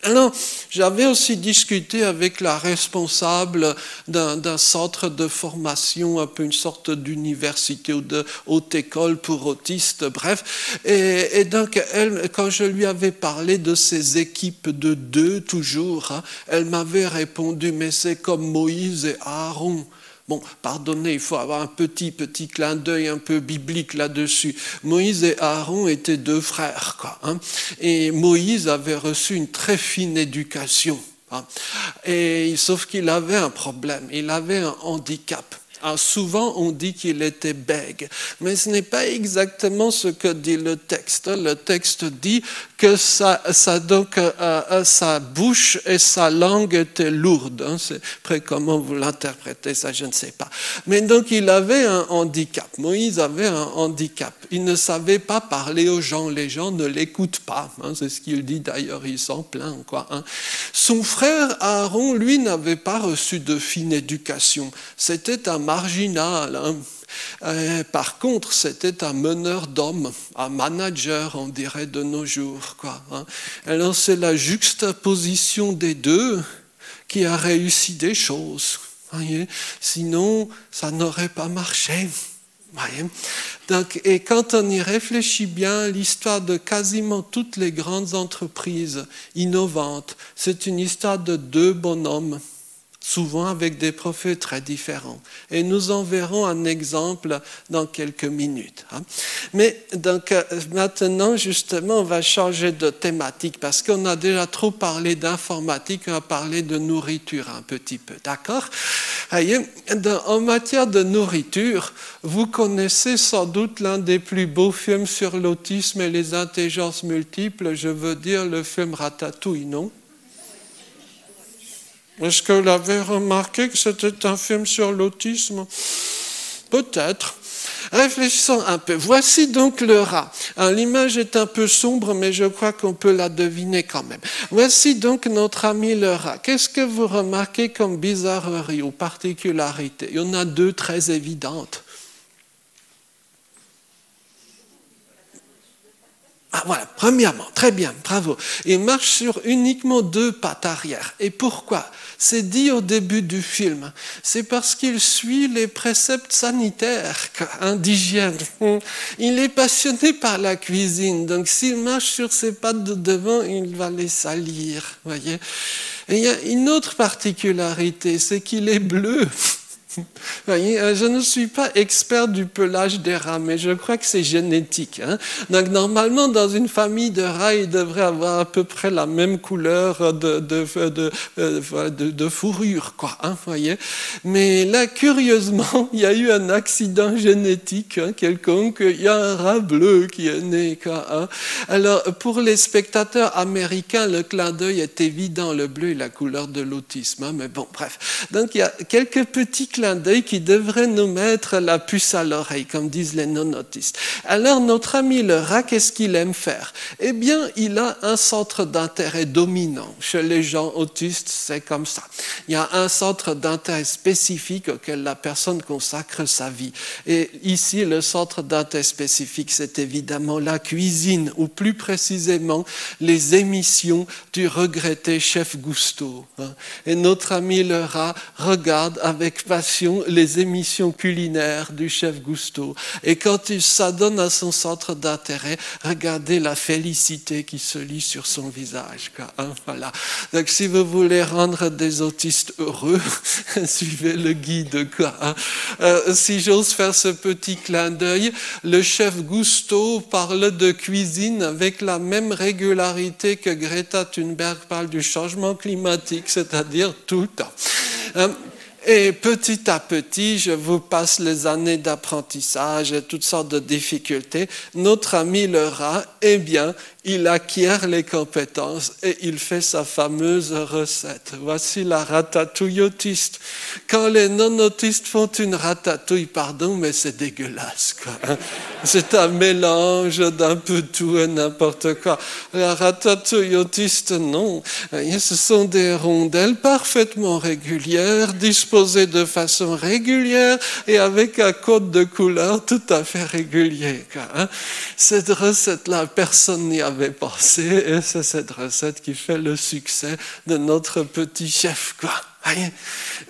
Alors, j'avais aussi discuté avec la responsable d'un centre de formation, un peu une sorte d'université ou de haute école pour autistes, bref. Et donc, elle, quand je lui avais parlé de ces équipes de 2 toujours, elle m'avait répondu, mais c'est comme Moïse et Aaron. Bon, pardonnez, il faut avoir un petit clin d'œil un peu biblique là-dessus. Moïse et Aaron étaient 2 frères, quoi. Et Moïse avait reçu une très fine éducation. Et sauf qu'il avait un problème, il avait un handicap. Alors souvent, on dit qu'il était bègue, mais ce n'est pas exactement ce que dit le texte. Le texte dit que sa bouche et sa langue étaient lourdes. C'est après comment vous l'interprétez, ça je ne sais pas. Mais donc il avait un handicap. Moïse avait un handicap. Il ne savait pas parler aux gens. Les gens ne l'écoutent pas. C'est ce qu'il dit d'ailleurs. Il s'en plaint, quoi. Son frère Aaron, lui, n'avait pas reçu de fine éducation. C'était un marginal. Par contre, c'était un meneur d'hommes, un manager, on dirait de nos jours, quoi. Alors c'est la juxtaposition des deux qui a réussi des choses. Voyez. Sinon, ça n'aurait pas marché. Voyez. Donc, et quand on y réfléchit bien, l'histoire de quasiment toutes les grandes entreprises innovantes, c'est une histoire de 2 bonhommes. souvent avec des profils très différents. Et nous en verrons un exemple dans quelques minutes. Mais donc, maintenant, justement, on va changer de thématique parce qu'on a déjà trop parlé d'informatique, on va parler de nourriture un petit peu, d'accord? En matière de nourriture, vous connaissez sans doute l'un des plus beaux films sur l'autisme et les intelligences multiples, je veux dire le film Ratatouille, non? Est-ce que vous avez remarqué que c'était un film sur l'autisme? Peut-être. Réfléchissons un peu. Voici donc le rat. L'image est un peu sombre, mais je crois qu'on peut la deviner quand même. Voici donc notre ami le rat. Qu'est-ce que vous remarquez comme bizarrerie ou particularité? Il y en a deux très évidentes. Voilà, premièrement, très bien, bravo. Il marche sur uniquement 2 pattes arrière. Et pourquoi? C'est dit au début du film. C'est parce qu'il suit les préceptes sanitaires, d'hygiène. Il est passionné par la cuisine, donc s'il marche sur ses pattes de devant, il va les salir, voyez. Et il y a une autre particularité, c'est qu'il est bleu. Je ne suis pas expert du pelage des rats, mais je crois que c'est génétique. Donc normalement, dans une famille de rats, ils devraient avoir à peu près la même couleur de fourrure, voyez. Mais là, curieusement, il y a eu un accident génétique quelconque. Il y a un rat bleu qui est né. Alors, pour les spectateurs américains, le clin d'œil est évident. Le bleu est la couleur de l'autisme. Mais bon, bref. Donc, il y a quelques petits clins d'œil qui devrait nous mettre la puce à l'oreille, comme disent les non-autistes. Alors, notre ami le rat, qu'est-ce qu'il aime faire? Eh bien, il a un centre d'intérêt dominant. Chez les gens autistes, c'est comme ça. Il y a un centre d'intérêt spécifique auquel la personne consacre sa vie. Et ici, le centre d'intérêt spécifique, c'est évidemment la cuisine, ou plus précisément, les émissions du regretté chef Gusteau. Et notre ami le rat regarde avec passion les émissions culinaires du chef Gusteau. Et quand il s'adonne à son centre d'intérêt, regardez la félicité qui se lit sur son visage. Voilà. Donc si vous voulez rendre des autistes heureux, suivez le guide. Si j'ose faire ce petit clin d'œil, le chef Gusteau parle de cuisine avec la même régularité que Greta Thunberg parle du changement climatique, c'est-à-dire tout le temps. Et petit à petit, je vous passe les années d'apprentissage et toutes sortes de difficultés. Notre ami le rat, eh bien, il acquiert les compétences et il fait sa fameuse recette. Voici la ratatouille autiste. Quand les non-autistes font une ratatouille, pardon, mais c'est dégueulasse, C'est un mélange d'un peu tout et n'importe quoi. La ratatouille autiste, non. Ce sont des rondelles parfaitement régulières, disposées de façon régulière et avec un code de couleur tout à fait régulier. Cette recette-là, personne n'y avait pensé et c'est cette recette qui fait le succès de notre petit chef,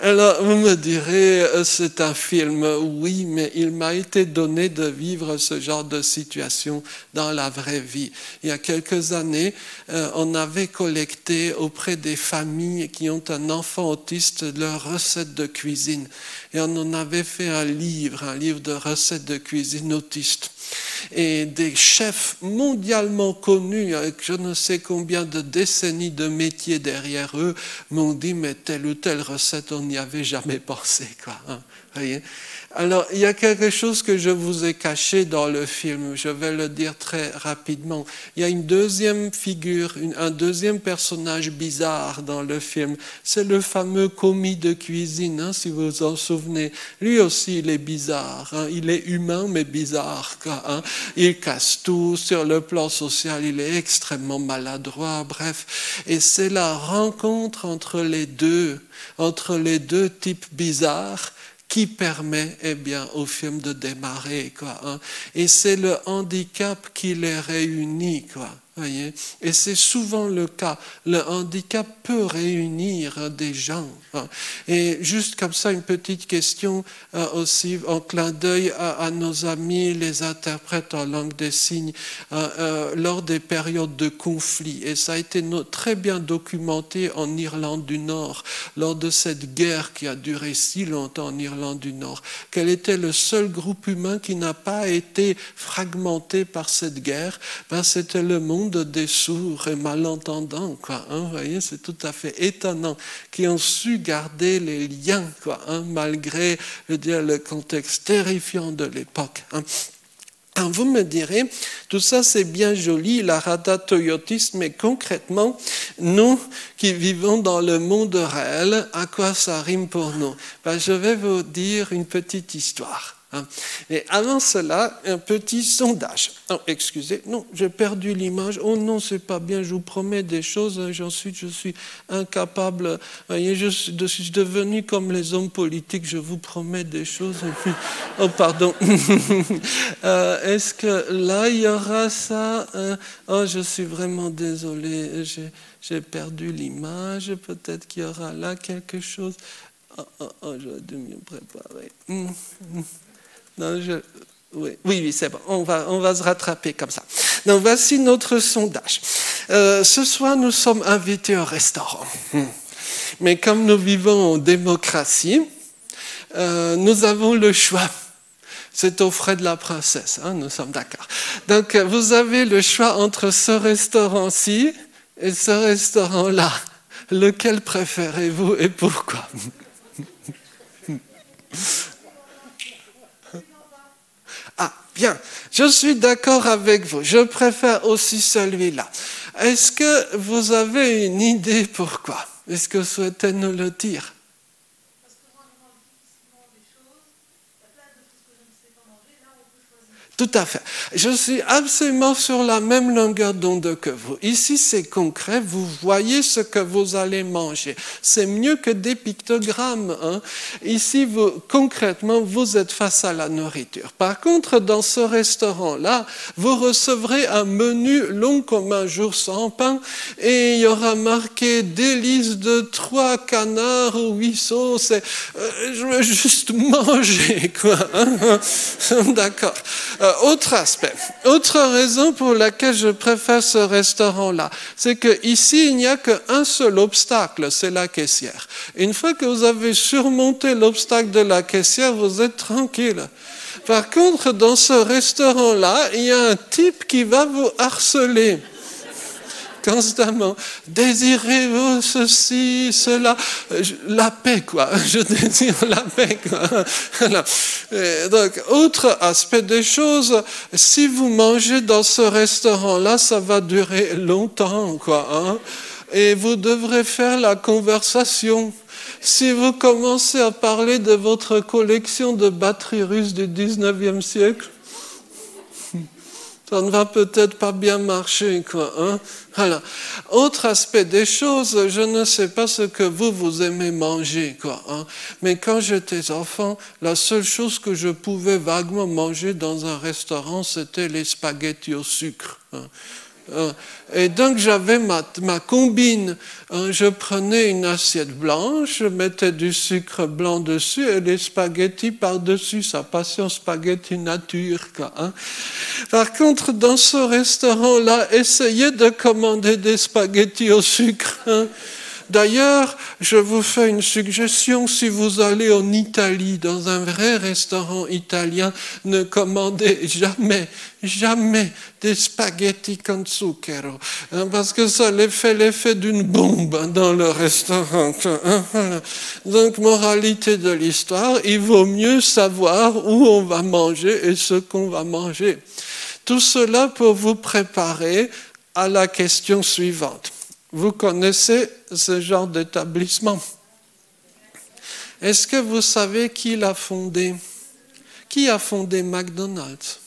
Alors, vous me direz, c'est un film, oui, mais il m'a été donné de vivre ce genre de situation dans la vraie vie. Il y a quelques années, on avait collecté auprès des familles qui ont un enfant autiste leurs recettes de cuisine. Et on en avait fait un livre de recettes de cuisine autiste. Et des chefs mondialement connus, avec je ne sais combien de décennies de métier derrière eux, m'ont dit, mais telle ou telle recette, on n'y avait jamais pensé. Voyez. Alors, il y a quelque chose que je vous ai caché dans le film, je vais le dire très rapidement. Il y a une deuxième figure, un deuxième personnage bizarre dans le film. C'est le fameux commis de cuisine, si vous vous en souvenez. Lui aussi, il est bizarre. Il est humain, mais bizarre. Il casse tout. Sur le plan social, il est extrêmement maladroit. Bref, et c'est la rencontre entre les deux types bizarres qui permet au film de démarrer. Et c'est le handicap qui les réunit. Voyez, et c'est souvent le cas. Le handicap peut réunir des gens. Et juste comme ça, une petite question aussi, en clin d'œil à nos amis, les interprètes en langue des signes, lors des périodes de conflit. Et ça a été très bien documenté en Irlande du Nord, lors de cette guerre qui a duré si longtemps en Irlande du Nord. Quel était le seul groupe humain qui n'a pas été fragmenté par cette guerre? C'était le monde des sourds et malentendants, quoi. Vous voyez, c'est tout à fait étonnant, qui ont su garder les liens, quoi, malgré, je veux dire, le contexte terrifiant de l'époque. Alors vous me direz, tout ça c'est bien joli, la radatoyotisme, mais concrètement, nous qui vivons dans le monde réel, à quoi ça rime pour nous? Je vais vous dire une petite histoire. Et avant cela, un petit sondage. Oh, excusez, non, j'ai perdu l'image. Oh non, c'est pas bien, je vous promets des choses. Ensuite, je suis incapable. Voyez, je suis devenu comme les hommes politiques, je vous promets des choses. Et puis, oh, pardon. Est-ce que là, il y aura ça? Oh, je suis vraiment désolé, j'ai perdu l'image. Peut-être qu'il y aura là quelque chose. Oh, j'aurais dû mieux préparer. Non, oui, c'est bon, on va se rattraper comme ça. Donc, voici notre sondage. Ce soir, nous sommes invités au restaurant. Mais comme nous vivons en démocratie, nous avons le choix. C'est aux frais de la princesse, nous sommes d'accord. Donc, vous avez le choix entre ce restaurant-ci et ce restaurant-là. Lequel préférez-vous et pourquoi? Ah, bien, je suis d'accord avec vous. Je préfère aussi celui-là. Est-ce que vous avez une idée pourquoi? Est-ce que vous souhaitez nous le dire? Parce que moi, je mange difficilement des choses. Il y a plein de choses que je ne sais pas manger. Là, on peut choisir. Tout à fait. Je suis absolument sur la même longueur d'onde que vous. Ici, c'est concret. Vous voyez ce que vous allez manger. C'est mieux que des pictogrammes. Ici, concrètement, vous êtes face à la nourriture. Par contre, dans ce restaurant-là, vous recevrez un menu long comme un jour sans pain et il y aura marqué délices de 3 canards ou 8 sauces. Je veux juste manger, quoi. D'accord. Autre aspect, autre raison pour laquelle je préfère ce restaurant-là, c'est qu'ici, il n'y a qu'un seul obstacle, c'est la caissière. Une fois que vous avez surmonté l'obstacle de la caissière, vous êtes tranquille. Par contre, dans ce restaurant-là, il y a un type qui va vous harceler constamment. Désirez-vous ceci, cela? La paix, quoi. Je désire la paix, quoi. Voilà. Donc, autre aspect des choses, si vous mangez dans ce restaurant-là, ça va durer longtemps, quoi. Et vous devrez faire la conversation. Si vous commencez à parler de votre collection de batteries russes du 19e siècle, ça ne va peut-être pas bien marcher, quoi. Voilà. Autre aspect des choses, je ne sais pas ce que vous aimez manger, quoi. Mais quand j'étais enfant, la seule chose que je pouvais vaguement manger dans un restaurant, c'était les spaghettis au sucre. Et donc j'avais ma combine. Je prenais une assiette blanche, je mettais du sucre blanc dessus et les spaghettis par-dessus. Ça passait en spaghetti nature, quoi. Par contre, dans ce restaurant-là, essayez de commander des spaghettis au sucre. D'ailleurs, je vous fais une suggestion, si vous allez en Italie, dans un vrai restaurant italien, ne commandez jamais des spaghettis con zucchero, parce que ça fait l'effet d'une bombe dans le restaurant. Donc, moralité de l'histoire, il vaut mieux savoir où on va manger et ce qu'on va manger. Tout cela pour vous préparer à la question suivante. Vous connaissez ce genre d'établissement? Est-ce que vous savez qui l'a fondé? Qui a fondé McDonald's?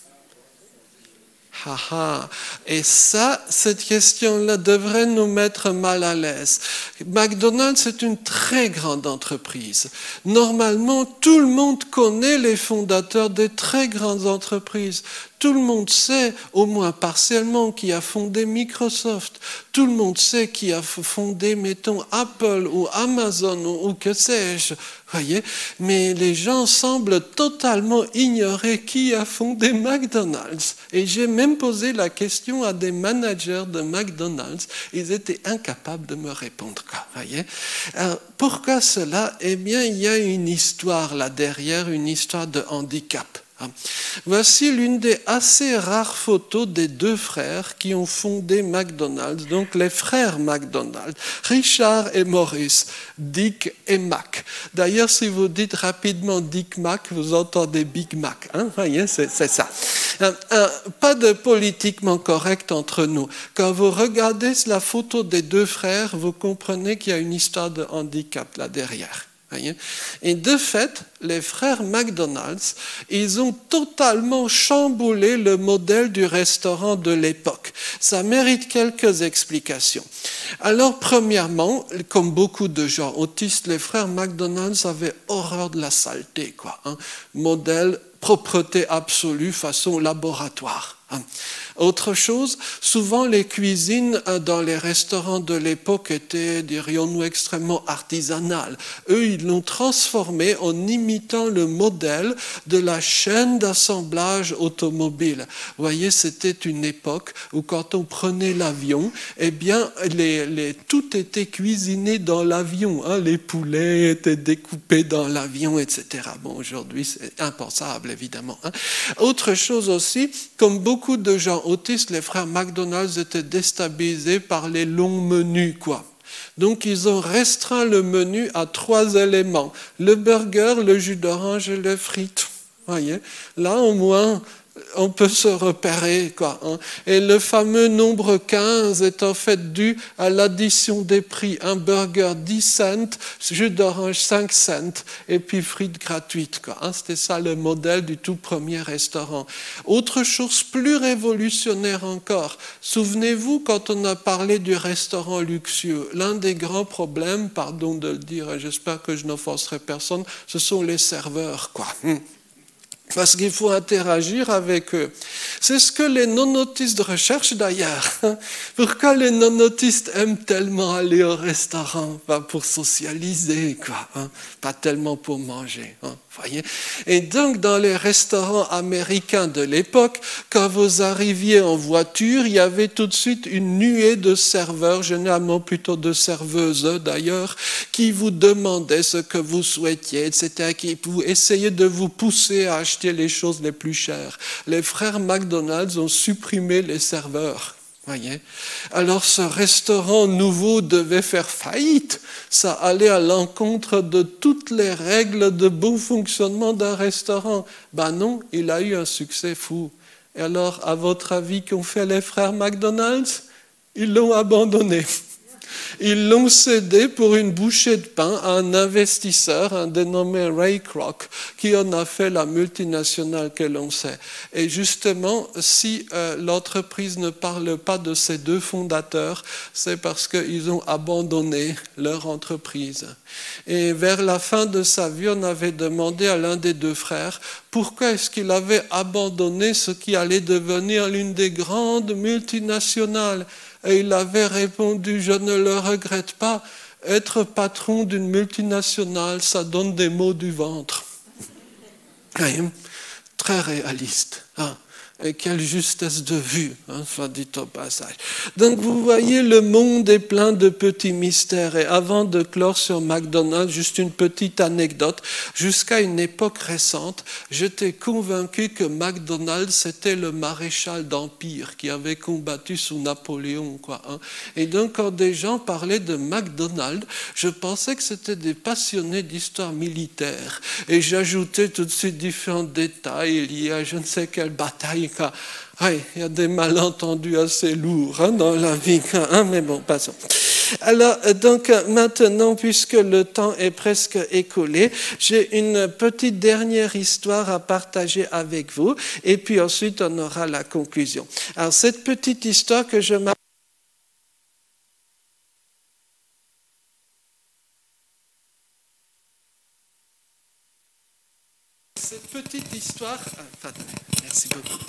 Et ça, cette question-là devrait nous mettre mal à l'aise. McDonald's est une très grande entreprise. Normalement, tout le monde connaît les fondateurs des très grandes entreprises. Tout le monde sait, au moins partiellement, qui a fondé Microsoft. Tout le monde sait qui a fondé, mettons, Apple ou Amazon ou que sais-je. Voyez, mais les gens semblent totalement ignorer qui a fondé McDonald's. Et j'ai même posé la question à des managers de McDonald's. Ils étaient incapables de me répondre. Voyez. Alors, pourquoi cela? Eh bien, il y a une histoire là derrière, une histoire de handicap. Voici l'une des assez rares photos des deux frères qui ont fondé McDonald's, donc les frères McDonald's, Richard et Maurice, Dick et Mac. D'ailleurs, si vous dites rapidement Dick Mac, vous entendez Big Mac. Voyez, c'est ça. Pas de politiquement correct entre nous. Quand vous regardez la photo des deux frères, vous comprenez qu'il y a une histoire de handicap là derrière. Et de fait, les frères McDonald's, ils ont totalement chamboulé le modèle du restaurant de l'époque. Ça mérite quelques explications. Alors, premièrement, comme beaucoup de gens autistes, les frères McDonald's avaient horreur de la saleté, quoi. Modèle propreté absolue façon laboratoire. Autre chose, souvent les cuisines dans les restaurants de l'époque étaient, dirions-nous, extrêmement artisanales. Eux, ils l'ont transformé en imitant le modèle de la chaîne d'assemblage automobile. Vous voyez, c'était une époque où quand on prenait l'avion, eh bien, tout était cuisiné dans l'avion. Les poulets étaient découpés dans l'avion, etc. Bon, aujourd'hui, c'est impensable, évidemment. Autre chose aussi, comme beaucoup de gens autistes, les frères McDonald's étaient déstabilisés par les longs menus, quoi. Donc, ils ont restreint le menu à 3 éléments. Le burger, le jus d'orange et les frites. Voyez, là, au moins, on peut se repérer, quoi. Et le fameux nombre 15 est en fait dû à l'addition des prix. Un burger 10 cents, jus d'orange 5 cents, et puis frites gratuites, quoi. C'était ça le modèle du tout premier restaurant. Autre chose plus révolutionnaire encore. Souvenez-vous, quand on a parlé du restaurant luxueux, l'un des grands problèmes, pardon de le dire, j'espère que je n'offenserai personne, ce sont les serveurs, quoi. Parce qu'il faut interagir avec eux. C'est ce que les non-autistes recherchent d'ailleurs. Pourquoi les non-autistes aiment tellement aller au restaurant? Pas pour socialiser, quoi. Pas tellement pour manger. Voyez. Et donc, dans les restaurants américains de l'époque, quand vous arriviez en voiture, il y avait tout de suite une nuée de serveurs, généralement plutôt de serveuses d'ailleurs, qui vous demandaient ce que vous souhaitiez, etc., qui essayaient de vous pousser à acheter les choses les plus chères. Les frères McDonald's ont supprimé les serveurs. Voyez. Alors ce restaurant nouveau devait faire faillite. Ça allait à l'encontre de toutes les règles de bon fonctionnement d'un restaurant. Ben non, il a eu un succès fou. Et alors, à votre avis, qu'ont fait les frères McDonald's? Ils l'ont abandonné. Ils l'ont cédé pour une bouchée de pain à un investisseur, un dénommé Ray Kroc, qui en a fait la multinationale que l'on sait. Et justement, si l'entreprise ne parle pas de ces deux fondateurs, c'est parce qu'ils ont abandonné leur entreprise. Et vers la fin de sa vie, on avait demandé à l'un des deux frères pourquoi est-ce qu'il avait abandonné ce qui allait devenir l'une des grandes multinationales. Et il avait répondu, je ne le regrette pas, être patron d'une multinationale, ça donne des maux du ventre. Très réaliste. Et quelle justesse de vue, soit dit au passage. Donc vous voyez, le monde est plein de petits mystères. Et avant de clore sur McDonald's, juste une petite anecdote. Jusqu'à une époque récente, j'étais convaincu que McDonald's, c'était le maréchal d'Empire qui avait combattu sous Napoléon, quoi. Et donc quand des gens parlaient de McDonald's, je pensais que c'était des passionnés d'histoire militaire. Et j'ajoutais tout de suite différents détails liés à je ne sais quelle bataille. Oui, il y a des malentendus assez lourds dans la vie, mais bon, passons. Alors, donc maintenant, puisque le temps est presque écoulé, j'ai une petite dernière histoire à partager avec vous, et puis ensuite on aura la conclusion. Alors, cette petite histoire que je m'appelle Cette petite histoire... merci beaucoup.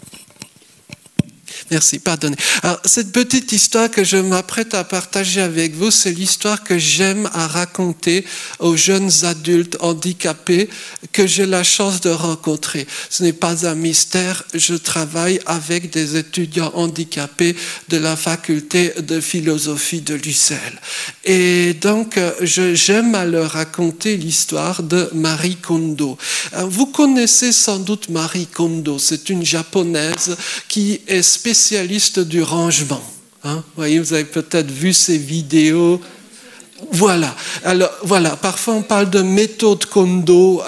Merci, pardonnez. Alors, cette petite histoire que je m'apprête à partager avec vous, c'est l'histoire que j'aime à raconter aux jeunes adultes handicapés que j'ai la chance de rencontrer. Ce n'est pas un mystère, je travaille avec des étudiants handicapés de la faculté de philosophie de l'UCL. Et donc, j'aime à leur raconter l'histoire de Marie Kondo. Vous connaissez sans doute Marie Kondo, c'est une japonaise qui est spécialiste du rangement. Vous voyez, vous avez peut-être vu ces vidéos. Voilà. Alors, voilà. Parfois, on parle de méthode Kondo.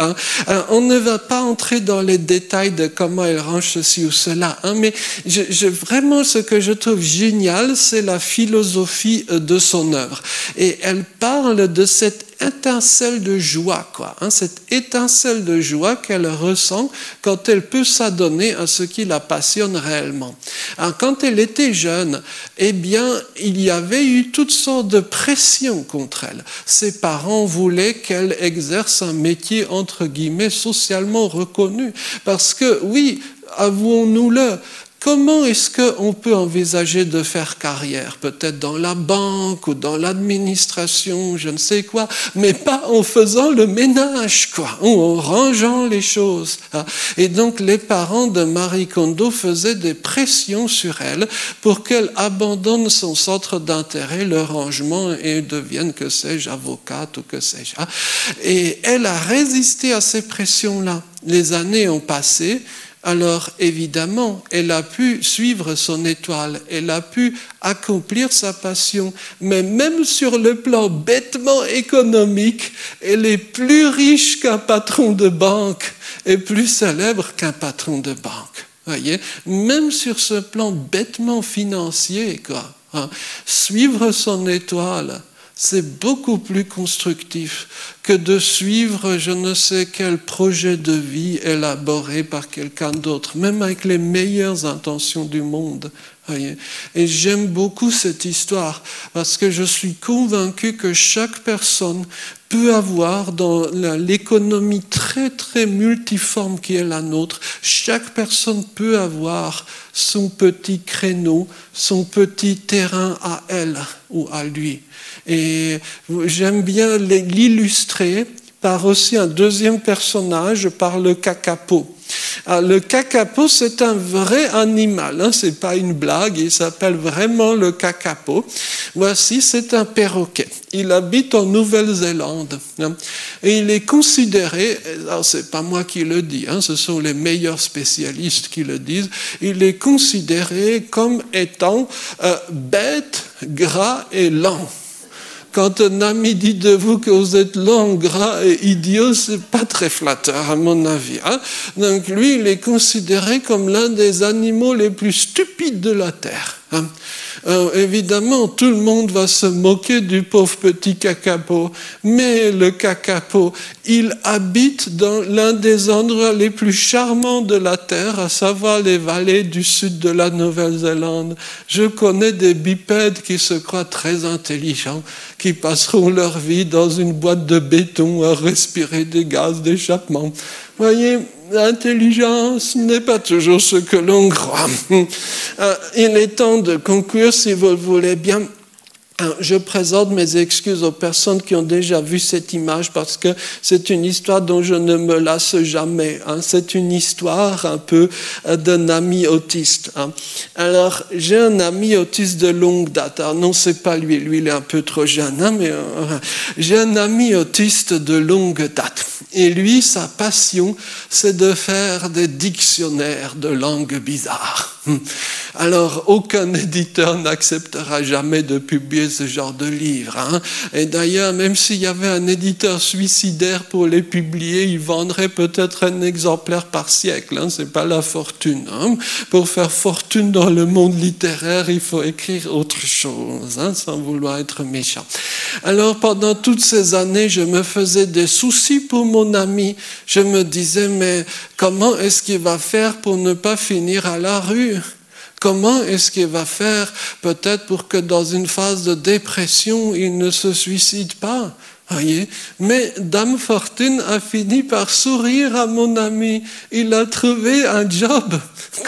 Alors, on ne va pas entrer dans les détails de comment elle range ceci ou cela. Mais vraiment, ce que je trouve génial, c'est la philosophie de son œuvre. Et elle parle de cette étincelle de joie, cette étincelle de joie qu'elle ressent quand elle peut s'adonner à ce qui la passionne réellement. Alors, quand elle était jeune, eh bien, il y avait eu toutes sortes de pressions contre elle. Ses parents voulaient qu'elle exerce un métier, entre guillemets, socialement reconnu. Parce que, oui, avouons-nous-le, comment est-ce qu'on peut envisager de faire carrière? Peut-être dans la banque ou dans l'administration, je ne sais quoi, mais pas en faisant le ménage, ou en rangeant les choses. Et donc, les parents de Marie Kondo faisaient des pressions sur elle pour qu'elle abandonne son centre d'intérêt, le rangement, et devienne, que sais-je, avocate ou que sais-je. Et elle a résisté à ces pressions-là. Les années ont passé. Alors, évidemment, elle a pu suivre son étoile, elle a pu accomplir sa passion, mais même sur le plan bêtement économique, elle est plus riche qu'un patron de banque et plus célèbre qu'un patron de banque. Voyez, même sur ce plan bêtement financier, suivre son étoile, c'est beaucoup plus constructif que de suivre je ne sais quel projet de vie élaboré par quelqu'un d'autre, même avec les meilleures intentions du monde. Et j'aime beaucoup cette histoire parce que je suis convaincu que chaque personne peut avoir dans l'économie très très multiforme qui est la nôtre, chaque personne peut avoir son petit créneau, son petit terrain à elle ou à lui. Et j'aime bien l'illustrer par aussi un deuxième personnage, par le kakapo. Alors, le kakapo, c'est un vrai animal, c'est pas une blague, il s'appelle vraiment le kakapo. Voici, c'est un perroquet. Il habite en Nouvelle-Zélande et il est considéré, alors c'est pas moi qui le dis, ce sont les meilleurs spécialistes qui le disent, il est considéré comme étant bête, gras et lent. Quand un ami dit de vous que vous êtes lent, gras et idiot, c'est pas très flatteur à mon avis. Donc lui, il est considéré comme l'un des animaux les plus stupides de la Terre. Alors, évidemment, tout le monde va se moquer du pauvre petit kakapo, mais le kakapo, il habite dans l'un des endroits les plus charmants de la Terre, à savoir les vallées du sud de la Nouvelle-Zélande. Je connais des bipèdes qui se croient très intelligents, qui passeront leur vie dans une boîte de béton à respirer des gaz d'échappement. Voyez, l'intelligence n'est pas toujours ce que l'on croit. Il est temps de conclure, si vous le voulez bien. Je présente mes excuses aux personnes qui ont déjà vu cette image parce que c'est une histoire dont je ne me lasse jamais. C'est une histoire un peu d'un ami autiste. Alors, j'ai un ami autiste de longue date. Alors, non, c'est pas lui. Lui, il est un peu trop jeune. Mais j'ai un ami autiste de longue date. Et lui, sa passion, c'est de faire des dictionnaires de langues bizarres. Alors, aucun éditeur n'acceptera jamais de publier ce genre de livre. Et d'ailleurs, même s'il y avait un éditeur suicidaire pour les publier, il vendrait peut-être un exemplaire par siècle. C'est pas la fortune. Pour faire fortune dans le monde littéraire, il faut écrire autre chose, sans vouloir être méchant. Alors, pendant toutes ces années, je me faisais des soucis pour mon ami. Je me disais, mais comment est-ce qu'il va faire pour ne pas finir à la rue ? Comment est-ce qu'il va faire peut-être pour que dans une phase de dépression, il ne se suicide pas? Voyez, mais Dame Fortune a fini par sourire à mon ami. Il a trouvé un job.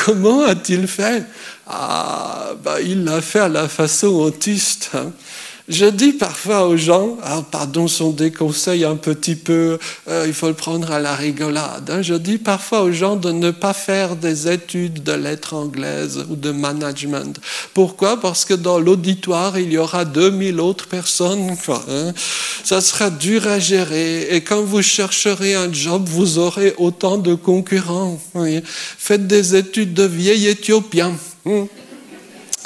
Comment a-t-il fait? Il l'a fait à la façon autiste. Hein. Je dis parfois aux gens, pardon, sont des conseils un petit peu, il faut le prendre à la rigolade. Hein. Je dis parfois aux gens de ne pas faire des études de lettres anglaises ou de management. Pourquoi? Parce que dans l'auditoire, il y aura 2000 autres personnes. Hein. Ça sera dur à gérer. Et quand vous chercherez un job, vous aurez autant de concurrents. Oui. Faites des études de vieil Éthiopien.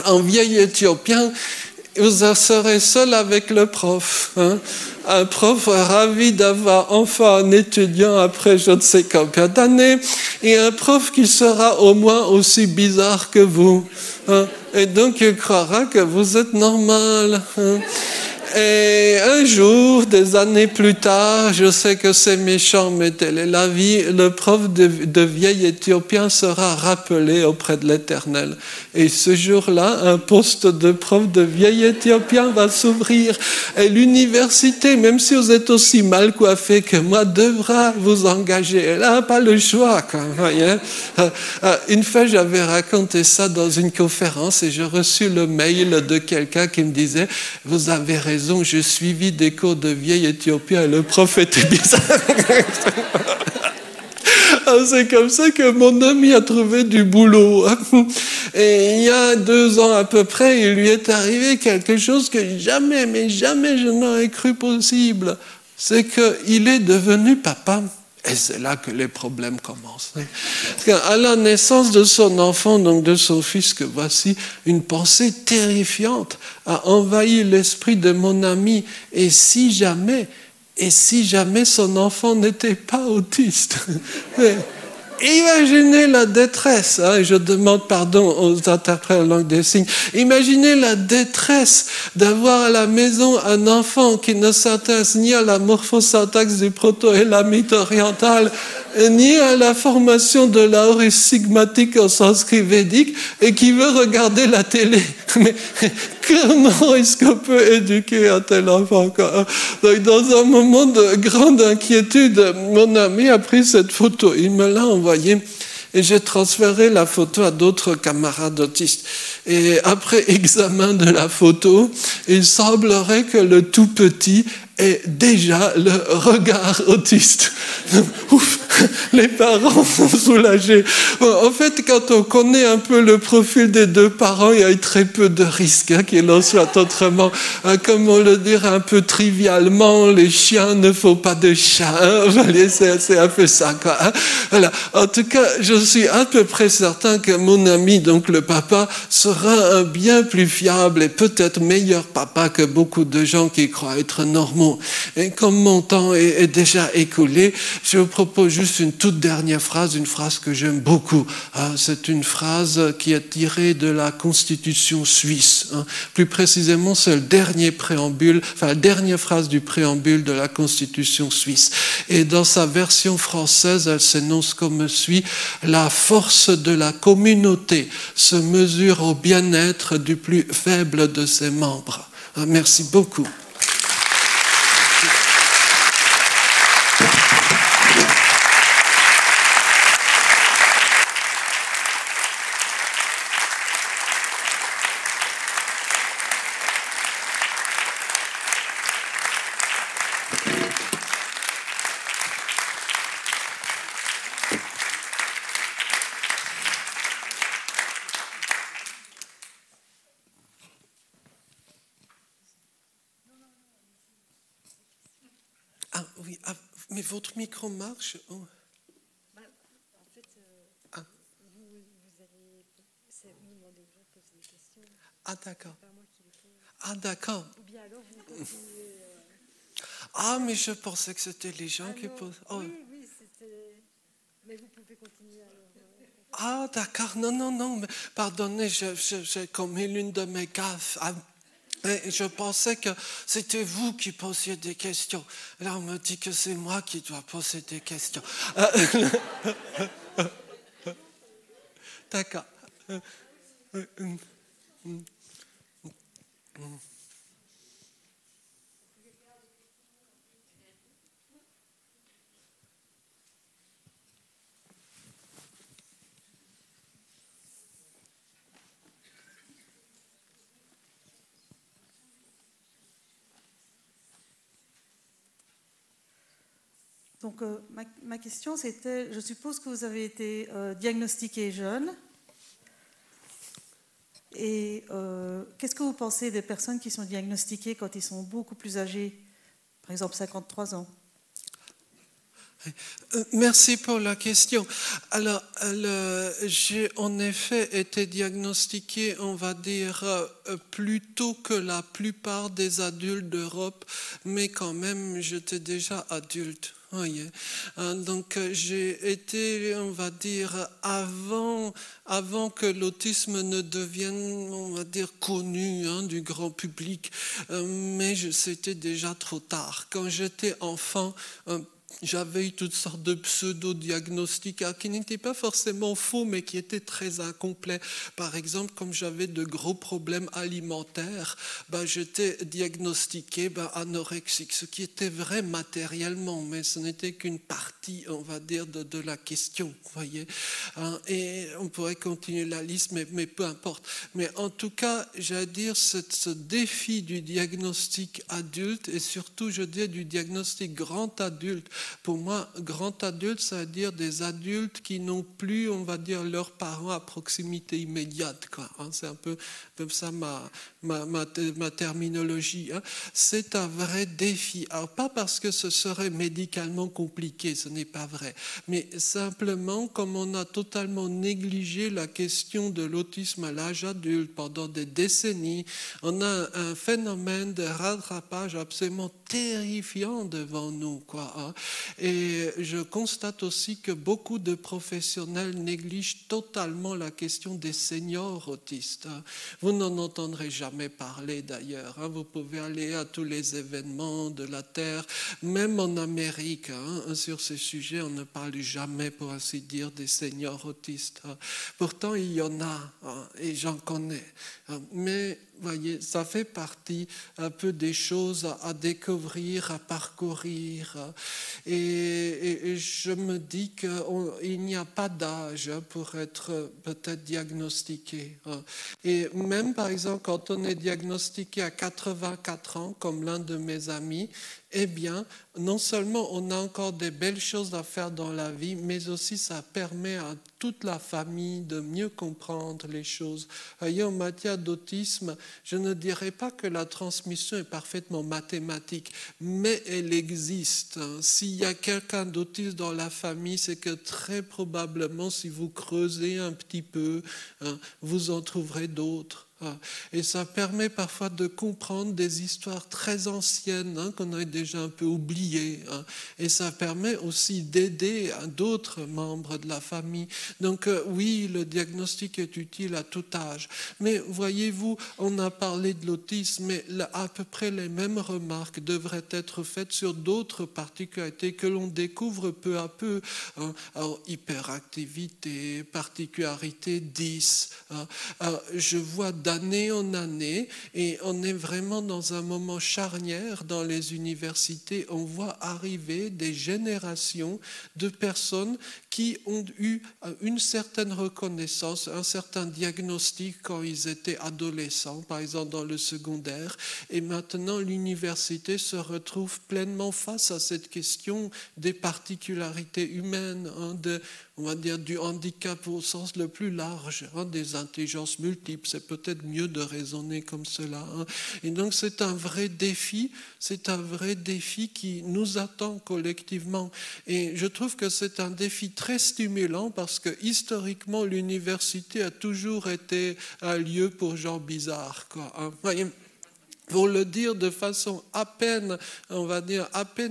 En vieil Éthiopien, vous serez seul avec le prof. Hein? Un prof ravi d'avoir enfin un étudiant après je ne sais combien d'années, et un prof qui sera au moins aussi bizarre que vous. Hein? Et donc il croira que vous êtes normal. Hein? Et un jour, des années plus tard, je sais que c'est méchant, mais telle est la vie, le prof de vieil Éthiopien sera rappelé auprès de l'Éternel. Et ce jour-là, un poste de prof de vieil Éthiopien va s'ouvrir. Et l'université, même si vous êtes aussi mal coiffé que moi, devra vous engager. Elle n'a pas le choix, quoi, voyez. Une fois, j'avais raconté ça dans une conférence et j'ai reçu le mail de quelqu'un qui me disait « Vous avez raison, j'ai suivi des cours de vieil Éthiopien et le prof était bizarre. » C'est comme ça que mon ami a trouvé du boulot. Et il y a 2 ans à peu près, il lui est arrivé quelque chose que jamais, mais jamais je n'aurais cru possible. C'est qu'il est devenu papa. Et c'est là que les problèmes commencent. À la naissance de son enfant, donc de son fils, que voici, une pensée terrifiante a envahi l'esprit de mon ami. Et si jamais son enfant n'était pas autiste? Imaginez la détresse, hein, je demande pardon aux interprètes en langue des signes, imaginez la détresse d'avoir à la maison un enfant qui ne s'intéresse ni à la morphosyntaxe du proto-élamite oriental, ni à la formation de l'aorus sigmatique en sanskrit védique et qui veut regarder la télé. Mais comment est-ce qu'on peut éduquer un tel enfant? Donc, dans un moment de grande inquiétude, mon ami a pris cette photo, il me l'a envoyée et j'ai transféré la photo à d'autres camarades autistes. Et après examen de la photo, il semblerait que le tout petit ait déjà le regard autiste. Ouf, les parents sont soulagés. Bon, en fait, quand on connaît un peu le profil des 2 parents, il y a très peu de risques hein, qu'il en soit autrement. Hein, comme on le dirait un peu trivialement, les chiens ne font pas de chats. Hein, c'est un peu ça, quoi. Hein. Voilà. En tout cas, je suis à peu près certain que mon ami, donc le papa, sera un bien plus fiable et peut-être meilleur papa que beaucoup de gens qui croient être normaux. Et comme mon temps est déjà écoulé, je vous propose juste une toute dernière phrase, une phrase que j'aime beaucoup. C'est une phrase qui est tirée de la Constitution suisse. Plus précisément, c'est le dernier préambule, la dernière phrase du préambule de la Constitution suisse. Et dans sa version française, elle s'énonce comme suit: la force de la communauté se mesure au bien-être du plus faible de ses membres. Merci beaucoup. Oui, mais votre micro marche? Oh. En fait, vous allez demander aux gens de poser des questions. Ah, d'accord. C'est pas moi qui les pose. Ah, d'accord. Ou bien alors vous continuez. Mais je pensais que c'était les gens qui posent. Oh. Oui, c'était. Mais vous pouvez continuer alors. D'accord. Non. Mais pardonnez, j'ai commis l'une de mes gaffes. Et je pensais que c'était vous qui posiez des questions. Là, on me dit que c'est moi qui dois poser des questions. D'accord. Donc, ma question, c'était, je suppose que vous avez été diagnostiqué jeune. Et qu'est-ce que vous pensez des personnes qui sont diagnostiquées quand ils sont beaucoup plus âgés, par exemple 53 ans? Merci pour la question. Alors, j'ai en effet été diagnostiqué, on va dire, plus tôt que la plupart des adultes d'Europe, mais quand même, j'étais déjà adulte. Oui. Donc j'ai été, on va dire, avant que l'autisme ne devienne, on va dire, connu du grand public, mais c'était déjà trop tard. Quand j'étais enfant, j'avais eu toutes sortes de pseudo-diagnostics qui n'étaient pas forcément faux, mais qui étaient très incomplets. Par exemple, comme j'avais de gros problèmes alimentaires, j'étais diagnostiqué anorexique, ce qui était vrai matériellement, mais ce n'était qu'une partie, on va dire, de la question, vous voyez. Et on pourrait continuer la liste, mais peu importe. Mais en tout cas, j'allais dire, ce défi du diagnostic adulte, et surtout, je dis, du diagnostic grand adulte. Pour moi, grand adulte, ça veut dire des adultes qui n'ont plus, on va dire, leurs parents à proximité immédiate, quoi. C'est un peu comme ça ma terminologie. C'est un vrai défi. Alors, pas parce que ce serait médicalement compliqué, ce n'est pas vrai, mais simplement comme on a totalement négligé la question de l'autisme à l'âge adulte pendant des décennies, on a un phénomène de rattrapage absolument terrifiant devant nous, quoi. Et je constate aussi que beaucoup de professionnels négligent totalement la question des seniors autistes. Vous n'en entendrez jamais parler d'ailleurs. Vous pouvez aller à tous les événements de la Terre, même en Amérique, sur ces sujets, on ne parle jamais, pour ainsi dire, des seniors autistes. Pourtant, il y en a, et j'en connais. Mais voyez, ça fait partie un peu des choses à découvrir, à parcourir. Et je me dis qu'il n'y a pas d'âge pour être peut-être diagnostiqué. Et même, par exemple, quand on est diagnostiqué à 84 ans, comme l'un de mes amis, eh bien, non seulement on a encore des belles choses à faire dans la vie, mais aussi ça permet à toute la famille de mieux comprendre les choses. Voyez, en matière d'autisme, je ne dirais pas que la transmission est parfaitement mathématique, mais elle existe. S'il y a quelqu'un d'autiste dans la famille, c'est que très probablement, si vous creusez un petit peu, vous en trouverez d'autres. Et ça permet parfois de comprendre des histoires très anciennes qu'on a déjà un peu oubliées. Et ça permet aussi d'aider d'autres membres de la famille. Donc oui, le diagnostic est utile à tout âge. Mais voyez-vous, on a parlé de l'autisme, mais à peu près les mêmes remarques devraient être faites sur d'autres particularités que l'on découvre peu à peu. Alors, hyperactivité, particularité 10. Je vois d'année en année, et on est vraiment dans un moment charnière dans les universités. On voit arriver des générations de personnes qui ont eu une certaine reconnaissance, un certain diagnostic quand ils étaient adolescents, par exemple dans le secondaire, et maintenant l'université se retrouve pleinement face à cette question des particularités humaines, on va dire du handicap au sens le plus large, des intelligences multiples. C'est peut-être mieux de raisonner comme cela. Et donc c'est un vrai défi qui nous attend collectivement. Et je trouve que c'est un défi très stimulant parce que historiquement l'université a toujours été un lieu pour gens bizarres, quoi. Pour le dire de façon à peine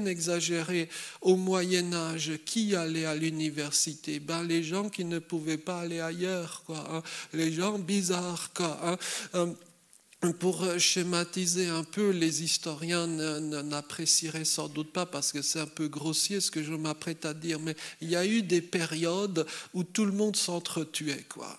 exagérée, au Moyen-Âge, qui allait à l'université? Les gens qui ne pouvaient pas aller ailleurs, quoi. Les gens bizarres, quoi. Pour schématiser un peu, les historiens n'apprécieraient sans doute pas parce que c'est un peu grossier ce que je m'apprête à dire, mais il y a eu des périodes où tout le monde s'entretuait, quoi,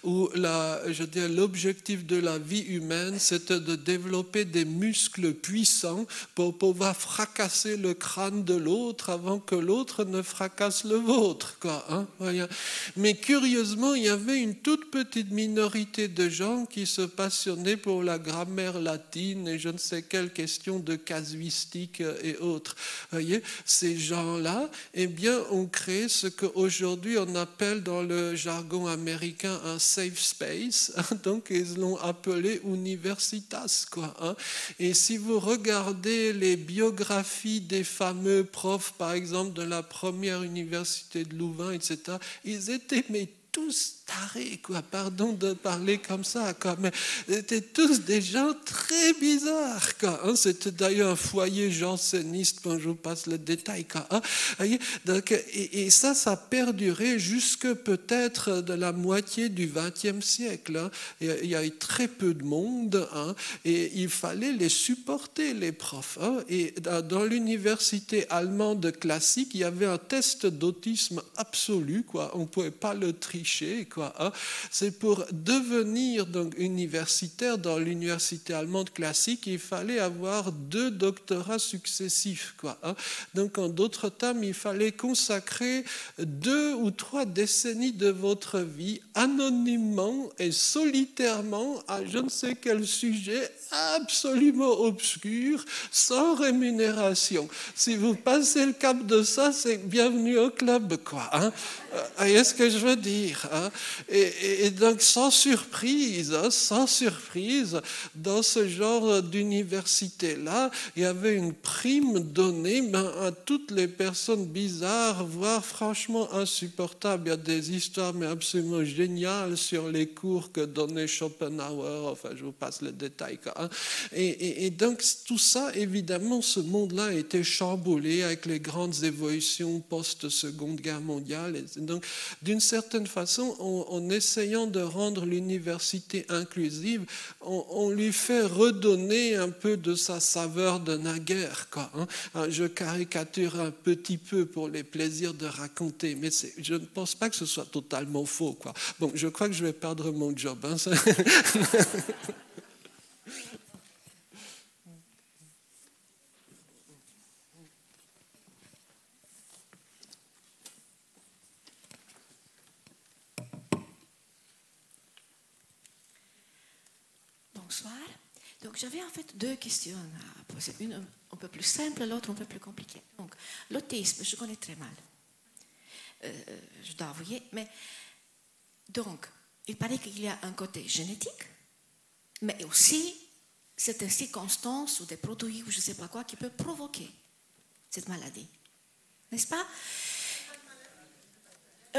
où l'objectif de la vie humaine, c'était de développer des muscles puissants pour pouvoir fracasser le crâne de l'autre avant que l'autre ne fracasse le vôtre, quoi, Mais curieusement, il y avait une toute petite minorité de gens qui se passionnaient pour pour la grammaire latine et je ne sais quelle question de casuistique et autres. Vous voyez, ces gens-là, eh bien, ont créé ce qu'aujourd'hui on appelle dans le jargon américain un safe space. Donc, ils l'ont appelé universitas, quoi. Et si vous regardez les biographies des fameux profs, par exemple, de la première université de Louvain, etc., ils étaient tous tarés, quoi. Pardon de parler comme ça, quoi. Mais étaient tous des gens très bizarres, quoi. C'était d'ailleurs un foyer janséniste, quand je vous passe le détail, quoi. Donc, et ça a perduré jusque peut-être de la moitié du XXe siècle. Il y a eu très peu de monde, et il fallait les supporter, les profs. Et dans l'université allemande classique, il y avait un test d'autisme absolu, quoi. On ne pouvait pas le tricher, quoi. C'est pour devenir donc universitaire dans l'université allemande classique, il fallait avoir 2 doctorats successifs, quoi. Donc en d'autres termes, il fallait consacrer 2 ou 3 décennies de votre vie anonymement et solitairement à je ne sais quel sujet absolument obscur, sans rémunération. Si vous passez le cap de ça, c'est bienvenue au club, quoi. Voyez ce que je veux dire, et donc sans surprise, dans ce genre d'université-là, il y avait une prime donnée à toutes les personnes bizarres, voire franchement insupportables. Il y a des histoires mais absolument géniales sur les cours que donnait Schopenhauer, enfin je vous passe le détail. Et donc tout ça, évidemment, ce monde-là a été chamboulé avec les grandes évolutions post-Seconde Guerre mondiale. Donc, d'une certaine façon, en essayant de rendre l'université inclusive, on lui fait redonner un peu de sa saveur de naguère, quoi. Je caricature un petit peu pour les plaisirs de raconter, mais je ne pense pas que ce soit totalement faux, quoi. Bon, je crois que je vais perdre mon job. Bonsoir. Donc j'avais en fait 2 questions à poser. Une un peu plus simple, l'autre un peu plus compliquée. Donc l'autisme, je connais très mal. Je dois avouer. Mais donc, il paraît qu'il y a un côté génétique, mais aussi certaines circonstances ou des produits ou je ne sais pas quoi qui peuvent provoquer cette maladie. N'est-ce pas?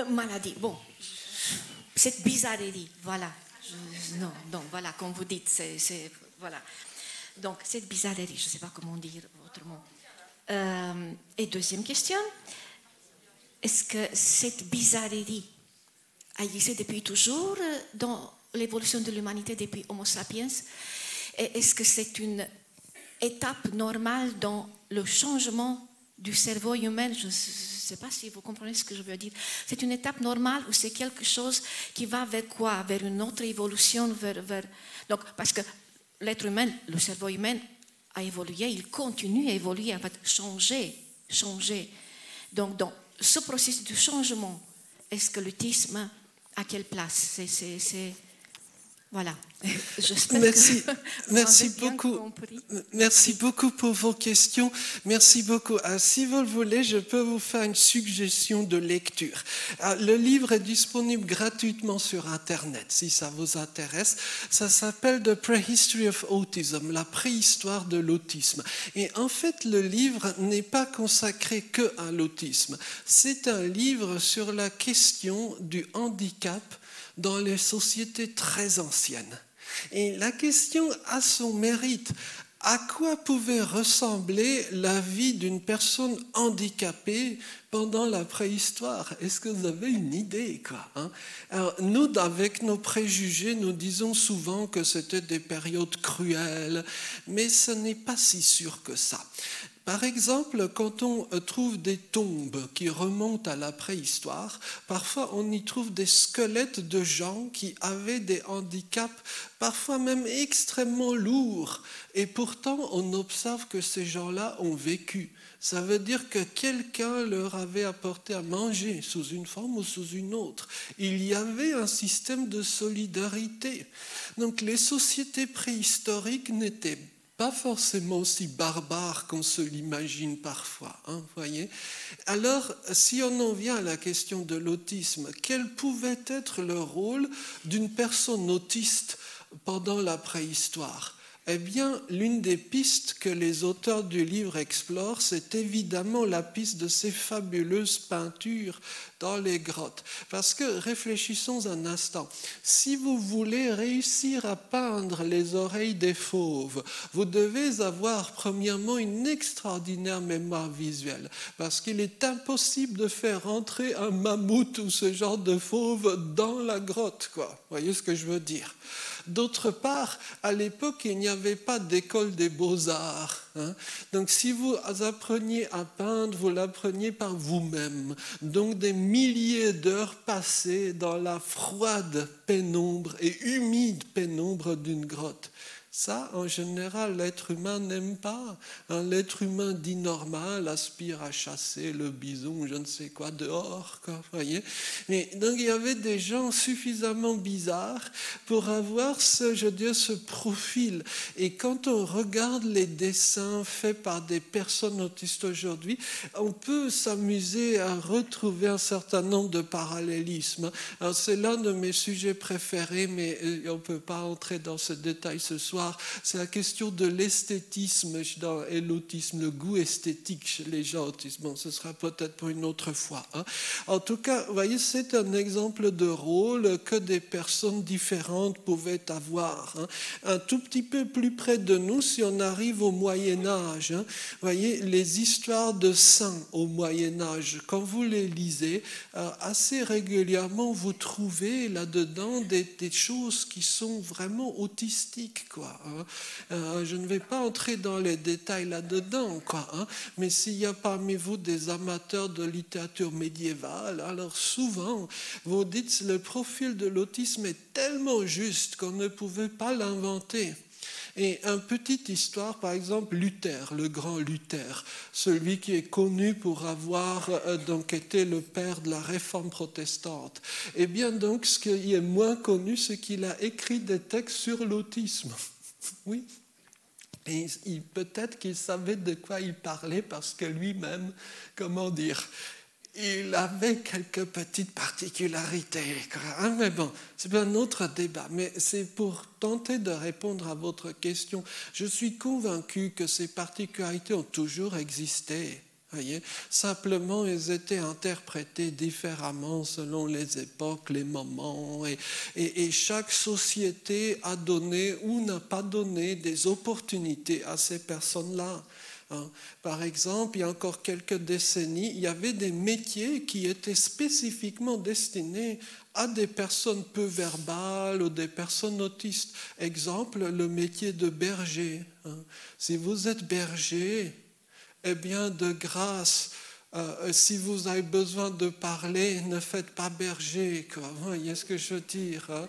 Maladie, bon. Cette bizarrerie, voilà. Non, voilà, comme vous dites, voilà. Donc, cette bizarrerie, je ne sais pas comment dire autrement. Et deuxième question, est-ce que cette bizarrerie a existé depuis toujours dans l'évolution de l'humanité depuis Homo sapiens? Et est-ce que c'est une étape normale dans le changement du cerveau humain? Je ne sais pas si vous comprenez ce que je veux dire. C'est une étape normale ou c'est quelque chose qui va vers quoi? Vers une autre évolution, Donc, parce que l'être humain, le cerveau humain a évolué, il continue à évoluer, en fait, changer. Donc, dans ce processus de changement, est-ce que l'autisme a quelle place? Voilà. Merci beaucoup. Merci beaucoup pour vos questions. Merci beaucoup. Si vous le voulez, je peux vous faire une suggestion de lecture. Le livre est disponible gratuitement sur Internet, si ça vous intéresse. Ça s'appelle The Prehistory of Autism, la préhistoire de l'autisme. Et en fait, le livre n'est pas consacré que à l'autisme. C'est un livre sur la question du handicap dans les sociétés très anciennes. Et la question a son mérite. À quoi pouvait ressembler la vie d'une personne handicapée pendant la préhistoire? Est-ce que vous avez une idée, quoi, Alors, nous, avec nos préjugés, nous disons souvent que c'était des périodes cruelles, mais ce n'est pas si sûr que ça. Par exemple, quand on trouve des tombes qui remontent à la préhistoire, parfois on y trouve des squelettes de gens qui avaient des handicaps, parfois même extrêmement lourds. Et pourtant, on observe que ces gens-là ont vécu. Ça veut dire que quelqu'un leur avait apporté à manger sous une forme ou sous une autre. Il y avait un système de solidarité. Donc les sociétés préhistoriques n'étaient pas forcément aussi barbare qu'on se l'imagine parfois, hein, voyez. Alors, si on en vient à la question de l'autisme, quel pouvait être le rôle d'une personne autiste pendant la préhistoire ? Eh bien, l'une des pistes que les auteurs du livre explorent, c'est évidemment la piste de ces fabuleuses peintures dans les grottes. Parce que, réfléchissons un instant, si vous voulez réussir à peindre les oreilles des fauves, vous devez avoir premièrement une extraordinaire mémoire visuelle, parce qu'il est impossible de faire entrer un mammouth ou ce genre de fauve dans la grotte, quoi. Vous voyez ce que je veux dire ? D'autre part, à l'époque, il n'y avait pas d'école des beaux-arts. Hein. Donc, si vous appreniez à peindre, vous l'appreniez par vous-même. Donc, des milliers d'heures passées dans la froide pénombre et humide pénombre d'une grotte. Ça, en général, l'être humain n'aime pas. L'être humain dit normal, aspire à chasser le bison, je ne sais quoi, dehors, quoi, voyez. Mais donc, il y avait des gens suffisamment bizarres pour avoir ce profil. Et quand on regarde les dessins faits par des personnes autistes aujourd'hui, on peut s'amuser à retrouver un certain nombre de parallélismes. Alors, c'est l'un de mes sujets préférés, mais on ne peut pas entrer dans ce détail ce soir. C'est la question de l'esthétisme et l'autisme, le goût esthétique chez les gens autistes. Bon, ce sera peut-être pour une autre fois. Hein. En tout cas, vous voyez, c'est un exemple de rôle que des personnes différentes pouvaient avoir. Hein. Un tout petit peu plus près de nous, si on arrive au Moyen-Âge, hein, vous voyez, les histoires de saints au Moyen-Âge, quand vous les lisez, assez régulièrement, vous trouvez là-dedans des choses qui sont vraiment autistiques, quoi. Je ne vais pas entrer dans les détails là-dedans, quoi, hein, mais s'il y a parmi vous des amateurs de littérature médiévale, alors souvent vous dites le profil de l'autisme est tellement juste qu'on ne pouvait pas l'inventer. Et une petite histoire, par exemple, Luther, le grand Luther, celui qui est connu pour avoir donc été le père de la réforme protestante. Eh bien donc, ce qui est moins connu, c'est qu'il a écrit des textes sur l'autisme. Oui, et peut-être qu'il savait de quoi il parlait parce que lui-même, comment dire, il avait quelques petites particularités. Hein, mais bon, c'est un autre débat. Mais c'est pour tenter de répondre à votre question. Je suis convaincu que ces particularités ont toujours existé. Voyez, simplement, elles étaient interprétées différemment selon les époques, les moments, et chaque société a donné ou n'a pas donné des opportunités à ces personnes-là. Par exemple, il y a encore quelques décennies, il y avait des métiers qui étaient spécifiquement destinés à des personnes peu verbales ou des personnes autistes. Exemple, le métier de berger. Si vous êtes berger, eh bien, de grâce, si vous avez besoin de parler, ne faites pas berger, quoi. Vous voyez ce que je veux dire, hein?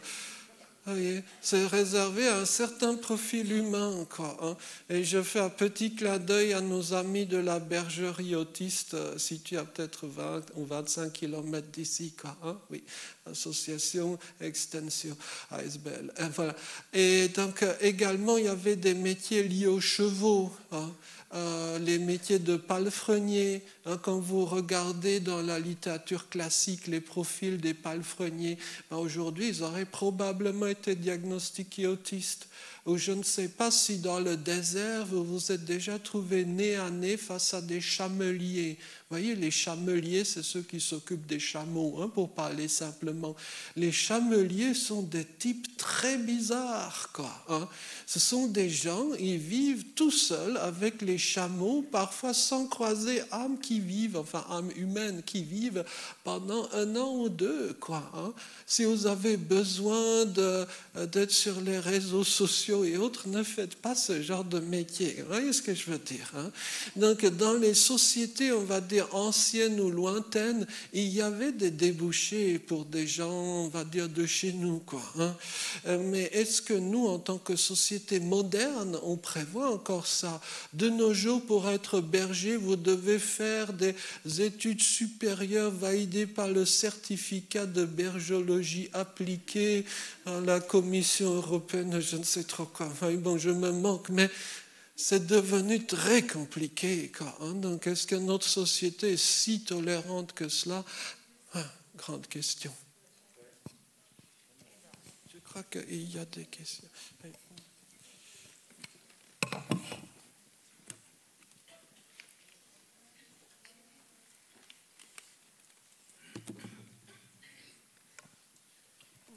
C'est réservé à un certain profil humain, quoi, hein. Et je fais un petit clin d'œil à nos amis de la bergerie autiste, située à peut-être 20 ou 25 km d'ici, quoi, hein. Oui, association Extension ASBL. Et voilà. Et donc également, il y avait des métiers liés aux chevaux, hein. Les métiers de palefrenier, hein, quand vous regardez dans la littérature classique les profils des palefreniers, aujourd'hui ils auraient probablement été diagnostiqués autistes. Ou je ne sais pas si dans le désert vous vous êtes déjà trouvé nez à nez face à des chameliers. voyez, les chameliers, c'est ceux qui s'occupent des chameaux, hein, pour parler simplement. Les chameliers sont des types très bizarres, quoi, hein. Ce sont des gens, ils vivent tout seuls avec les chameaux, parfois sans croiser âmes qui vivent, enfin âmes humaines qui vivent pendant 1 an ou 2, quoi, hein. Si vous avez besoin d'être sur les réseaux sociaux et autres, ne faites pas ce genre de métier. Vous voyez ce que je veux dire, hein? Donc, dans les sociétés, on va dire, anciennes ou lointaines, il y avait des débouchés pour des gens, on va dire, de chez nous, quoi, hein? Mais est-ce que nous, en tant que société moderne, on prévoit encore ça? De nos jours, pour être berger, vous devez faire des études supérieures validées par le certificat de bergologie appliquée à la Commission européenne, je ne sais trop quoi. Enfin, bon, je me manque, mais c'est devenu très compliqué, quoi, hein. Donc, est-ce que notre société est si tolérante que cela? Grande question. Je crois qu'il y a des questions.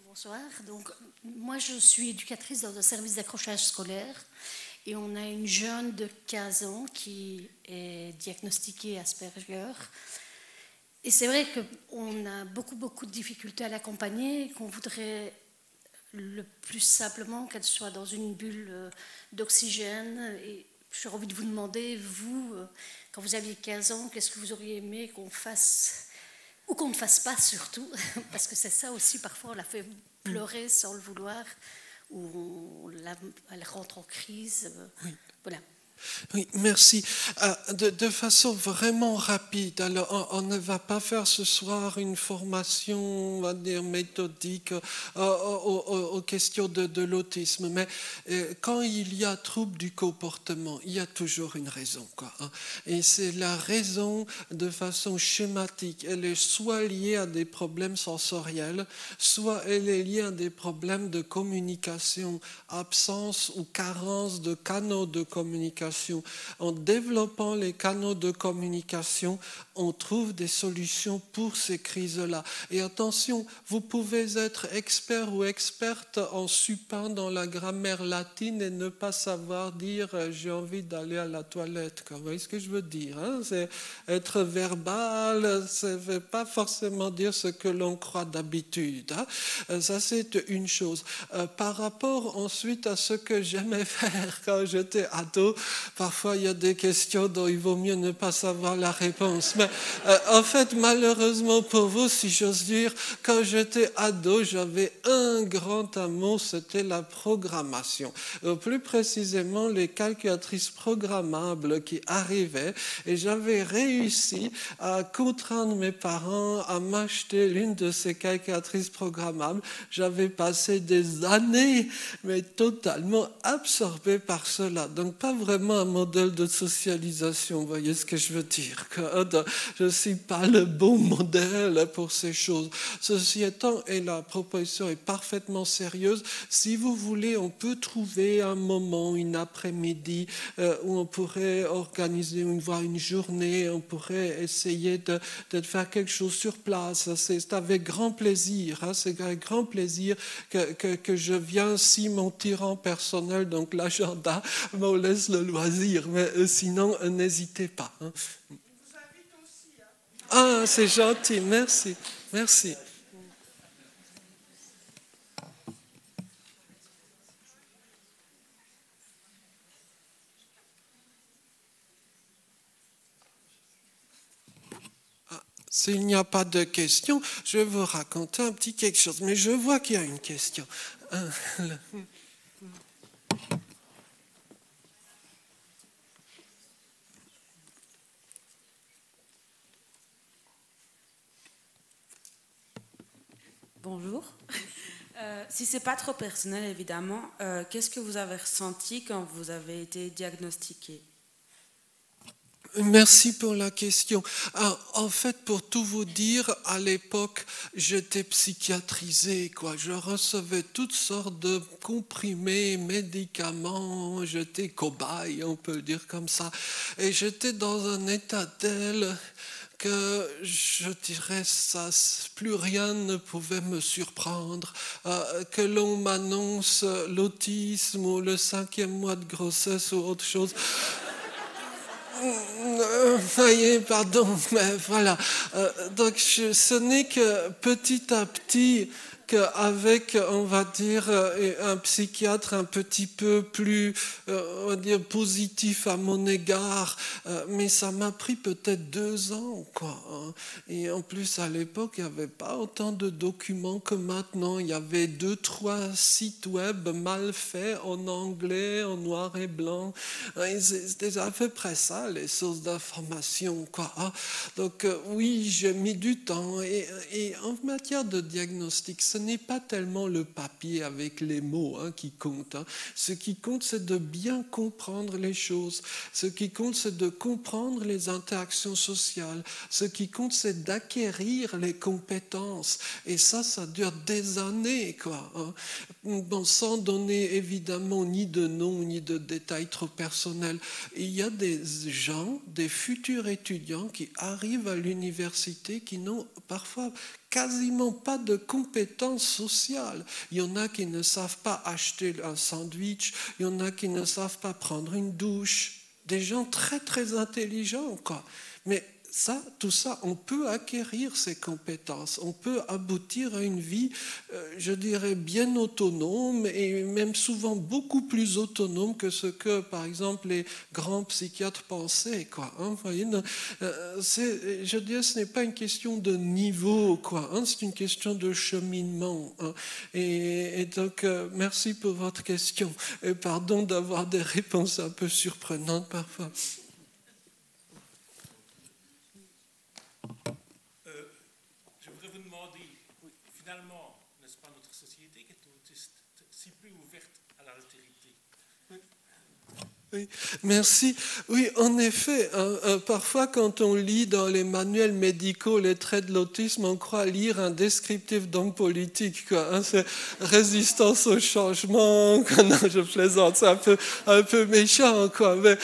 Bonsoir. Donc, moi, je suis éducatrice dans un service d'accrochage scolaire et on a une jeune de 15 ans qui est diagnostiquée Asperger. Et c'est vrai qu'on a beaucoup de difficultés à l'accompagner, qu'on voudrait le plus simplement qu'elle soit dans une bulle d'oxygène. Et j'ai envie de vous demander, vous, quand vous aviez 15 ans, qu'est-ce que vous auriez aimé qu'on fasse ou qu'on ne fasse pas surtout, parce que c'est ça aussi, parfois on la fait pleurer sans le vouloir, ou elle rentre en crise. Oui. Voilà. Oui, merci. De façon vraiment rapide, alors on ne va pas faire ce soir une formation, on va dire, méthodique aux questions de l'autisme, mais quand il y a trouble du comportement, il y a toujours une raison, quoi, hein. Et c'est la raison de façon schématique. Elle est soit liée à des problèmes sensoriels, soit elle est liée à des problèmes de communication, absence ou carence de canaux de communication. En développant les canaux de communication, on trouve des solutions pour ces crises-là. Et attention, vous pouvez être expert ou experte en supin dans la grammaire latine et ne pas savoir dire « j'ai envie d'aller à la toilette ». Vous voyez ce que je veux dire, hein? C'est être verbal, ça ne veut pas forcément dire ce que l'on croit d'habitude, hein? Ça, c'est une chose. Par rapport ensuite à ce que j'aimais faire quand j'étais ado, parfois, il y a des questions dont il vaut mieux ne pas savoir la réponse. Mais en fait, malheureusement pour vous, si j'ose dire, quand j'étais ado, j'avais un grand amour, c'était la programmation. Plus précisément, les calculatrices programmables qui arrivaient. Et j'avais réussi à contraindre mes parents à m'acheter l'une de ces calculatrices programmables. J'avais passé des années, mais totalement absorbé par cela. Donc, pas vraiment un modèle de socialisation, vous voyez ce que je veux dire, je ne suis pas le bon modèle pour ces choses. Ceci étant, et la proposition est parfaitement sérieuse, si vous voulez, on peut trouver un moment, une après-midi, où on pourrait organiser une journée, on pourrait essayer de faire quelque chose sur place. C'est avec grand plaisir, hein, c'est avec grand plaisir que je viens, si mon tyran personnel, donc l'agenda, me laisse le loisir, mais sinon, n'hésitez pas, hein. On vous invite aussi, hein. Ah, c'est gentil, merci, merci. S'il n'y a pas de questions, je vais vous raconter un petit quelque chose, mais je vois qu'il y a une question. Bonjour. Si ce n'est pas trop personnel, évidemment, qu'est-ce que vous avez ressenti quand vous avez été diagnostiqué ? Merci pour la question. En fait, pour tout vous dire, à l'époque, j'étais psychiatrisé, quoi. Je recevais toutes sortes de comprimés, médicaments, j'étais cobaye, on peut le dire comme ça. Et j'étais dans un état tel que je dirais ça, plus rien ne pouvait me surprendre, que l'on m'annonce l'autisme ou le 5e mois de grossesse ou autre chose. Pardon, mais voilà. Donc ce n'est que petit à petit qu'avec, on va dire, un psychiatre un petit peu plus, on va dire, positif à mon égard, mais ça m'a pris peut-être 2 ans, quoi. Et en plus, à l'époque, il n'y avait pas autant de documents que maintenant. Il y avait 2-3 sites web mal faits en anglais, en noir et blanc. C'était à peu près ça, les sources d'information, quoi. Donc oui, j'ai mis du temps. Et en matière de diagnostic, ce n'est pas tellement le papier avec les mots qui compte. Ce qui compte, c'est de bien comprendre les choses. Ce qui compte, c'est de comprendre les interactions sociales. Ce qui compte, c'est d'acquérir les compétences. Et ça dure des années, quoi. Bon, sans donner évidemment ni de nom, ni de détails trop personnels. Il y a des gens, des futurs étudiants qui arrivent à l'université qui n'ont parfois quasiment pas de compétences sociales. Il y en a qui ne savent pas acheter un sandwich, il y en a qui ne savent pas prendre une douche. Des gens très très intelligents, quoi. Mais tout ça, on peut acquérir ces compétences, on peut aboutir à une vie, je dirais, bien autonome et même souvent beaucoup plus autonome que ce que, par exemple, les grands psychiatres pensaient, quoi. Vous voyez, je dirais, ce n'est pas une question de niveau, quoi. C'est une question de cheminement. Et donc, merci pour votre question. Et pardon d'avoir des réponses un peu surprenantes parfois. Je voudrais vous demander, finalement, n'est-ce pas notre société qui est si plus ouverte à l'altérité? Oui, merci. Oui, en effet, parfois quand on lit dans les manuels médicaux les traits de l'autisme, on croit lire un descriptif d'homme politique, quoi. C'est résistance au changement. Non, je plaisante, c'est un peu méchant, quoi. Mais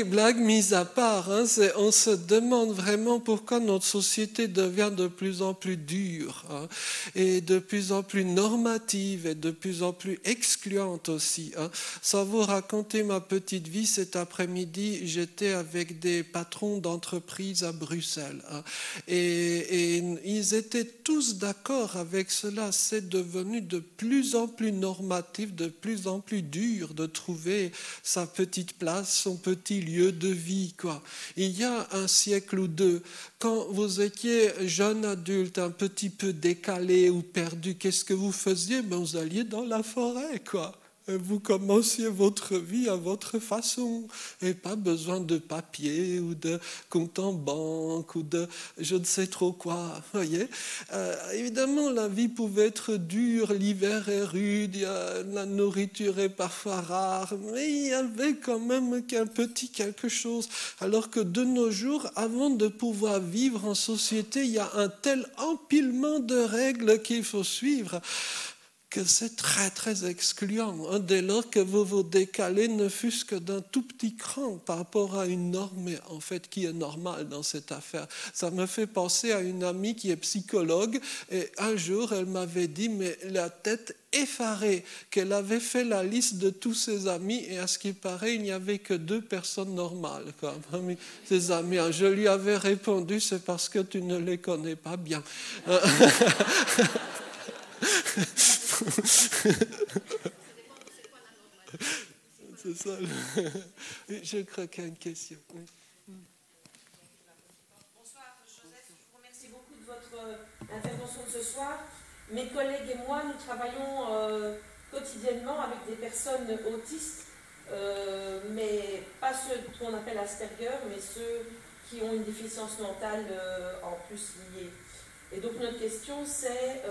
blague mise à part, on se demande vraiment pourquoi notre société devient de plus en plus dure, et de plus en plus normative et de plus en plus excluante aussi. Sans vous raconter ma petite vie, cet après-midi, j'étais avec des patrons d'entreprises à Bruxelles. Et ils étaient tous d'accord avec cela. C'est devenu de plus en plus normatif, de plus en plus dur de trouver sa petite place, son petit lieu de vie, quoi. Il y a un siècle ou deux, quand vous étiez jeune adulte, un petit peu décalé ou perdu, qu'est-ce que vous faisiez? Vous alliez dans la forêt, quoi. Vous commenciez votre vie à votre façon et pas besoin de papier ou de compte en banque ou de je ne sais trop quoi. Voyez, évidemment, la vie pouvait être dure, l'hiver est rude, la nourriture est parfois rare, mais il y avait quand même un petit quelque chose. Alors que de nos jours, avant de pouvoir vivre en société, il y a un tel empilement de règles qu'il faut suivre que c'est très, très excluant. Dès lors que vous vous décalez, ne fût-ce que d'un tout petit cran par rapport à une norme, en fait, qui est normale dans cette affaire. Ça me fait penser à une amie qui est psychologue, et un jour, elle m'avait dit, mais la tête effarée, qu'elle avait fait la liste de tous ses amis, et à ce qui paraît, il n'y avait que 2 personnes normales, quoi, parmi ses amis. Je lui avais répondu, c'est parce que tu ne les connais pas bien. C'est ça. Je crois qu'il y a une question. Oui. Bonsoir Joseph, je vous remercie beaucoup de votre intervention de ce soir. Mes collègues et moi, nous travaillons quotidiennement avec des personnes autistes, mais pas ceux qu'on appelle Asperger, mais ceux qui ont une déficience mentale en plus liée. Et donc notre question c'est...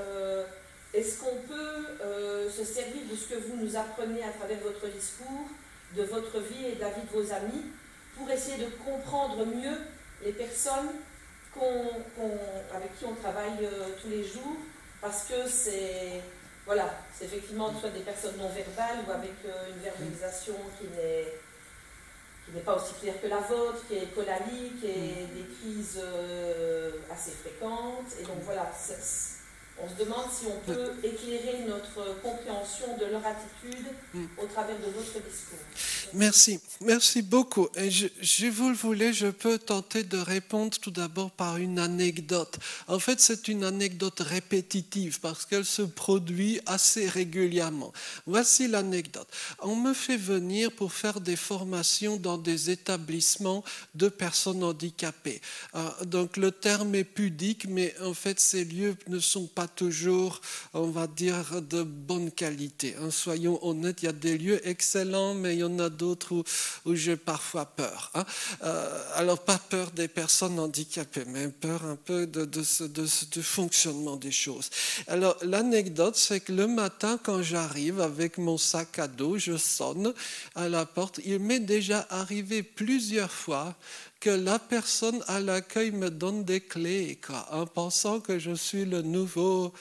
est-ce qu'on peut se servir de ce que vous nous apprenez à travers votre discours, de votre vie et de la vie de vos amis, pour essayer de comprendre mieux les personnes avec qui on travaille tous les jours, parce que c'est effectivement soit des personnes non verbales ou avec une verbalisation qui n'est pas aussi claire que la vôtre, qui est collalique et des crises assez fréquentes. Et donc voilà, on se demande si on peut éclairer notre compréhension de leur attitude au travers de votre discours. Merci beaucoup. Et si vous le voulez, je peux tenter de répondre tout d'abord par une anecdote. En fait, c'est une anecdote répétitive parce qu'elle se produit assez régulièrement. Voici l'anecdote. On me fait venir pour faire des formations dans des établissements de personnes handicapées. Donc le terme est pudique, mais en fait, ces lieux ne sont pas toujours, on va dire, de bonne qualité. Soyons honnêtes, il y a des lieux excellents, mais il y en a d'autres où j'ai parfois peur. Alors, pas peur des personnes handicapées, mais peur un peu du fonctionnement des choses. Alors, l'anecdote, c'est que le matin, quand j'arrive avec mon sac à dos, je sonne à la porte. Il m'est déjà arrivé plusieurs fois que la personne à l'accueil me donne des clés, quoi, en pensant que je suis le nouveau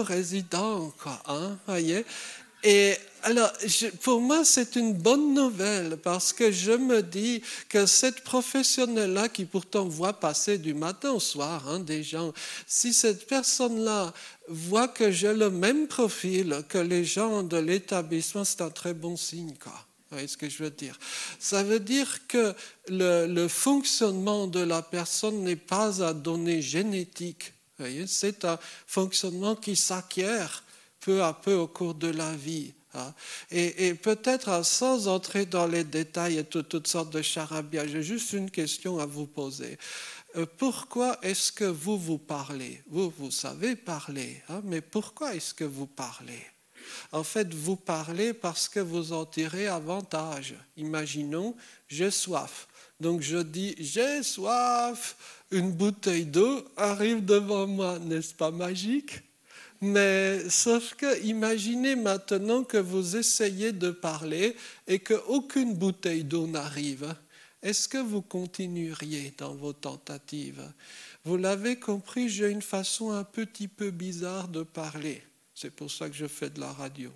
résident, quoi, voyez. Et alors, pour moi, c'est une bonne nouvelle parce que je me dis que cette professionnelle-là, qui pourtant voit passer du matin au soir des gens, si cette personne-là voit que j'ai le même profil que les gens de l'établissement, c'est un très bon signe, quoi. Vous voyez ce que je veux dire? Ça veut dire que le fonctionnement de la personne n'est pas à données génétiques. Vous voyez? C'est un fonctionnement qui s'acquiert peu à peu au cours de la vie. Et peut-être sans entrer dans les détails et toutes sortes de charabia, j'ai juste une question à vous poser. Pourquoi est-ce que vous parlez? Vous savez parler, mais pourquoi est-ce que vous parlez? En fait, vous parlez parce que vous en tirez avantage. Imaginons, j'ai soif. Donc je dis, j'ai soif. Une bouteille d'eau arrive devant moi, n'est-ce pas magique? Mais sauf que imaginez maintenant que vous essayez de parler et qu'aucune bouteille d'eau n'arrive. Est-ce que vous continueriez dans vos tentatives? Vous l'avez compris, j'ai une façon un petit peu bizarre de parler. C'est pour ça que je fais de la radio.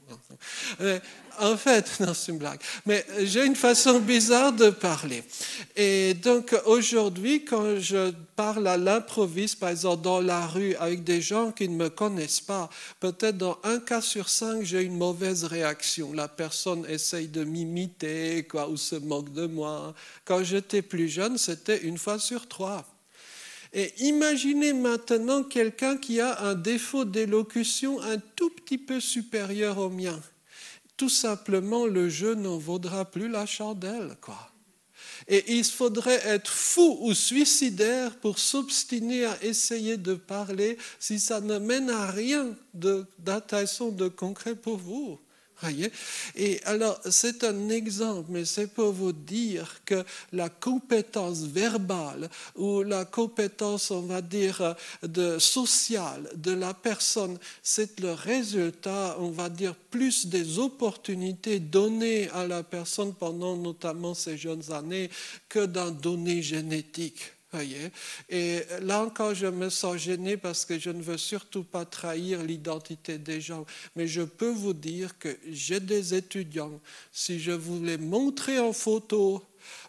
En fait, non, c'est une blague. Mais j'ai une façon bizarre de parler. Et donc, aujourd'hui, quand je parle à l'improviste, par exemple, dans la rue, avec des gens qui ne me connaissent pas, peut-être dans 1 cas sur 5, j'ai une mauvaise réaction. La personne essaye de m'imiter, ou se moque de moi. Quand j'étais plus jeune, c'était 1 fois sur 3. Et imaginez maintenant quelqu'un qui a un défaut d'élocution un tout petit peu supérieur au mien. Tout simplement, le jeu n'en vaudra plus la chandelle, quoi. Et il faudrait être fou ou suicidaire pour s'obstiner à essayer de parler si ça ne mène à rien d'intéressant, de concret pour vous. Voyez? Et alors, c'est un exemple, mais c'est pour vous dire que la compétence verbale ou la compétence, on va dire, sociale de la personne, c'est le résultat, on va dire, plus des opportunités données à la personne pendant notamment ces jeunes années que d'un donné génétique. Voyez. Et là encore, je me sens gêné parce que je ne veux surtout pas trahir l'identité des gens. Mais je peux vous dire que j'ai des étudiants. Si je vous les montrais en photo,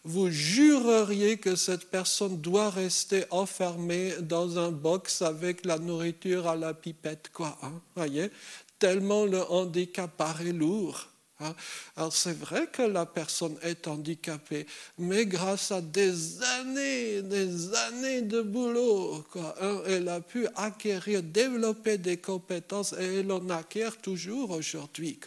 vous jureriez que cette personne doit rester enfermée dans un box avec la nourriture à la pipette, quoi. Voyez. Tellement le handicap paraît lourd. Alors c'est vrai que la personne est handicapée, mais grâce à des années de boulot, elle a pu acquérir, développer des compétences et elle en acquiert toujours aujourd'hui.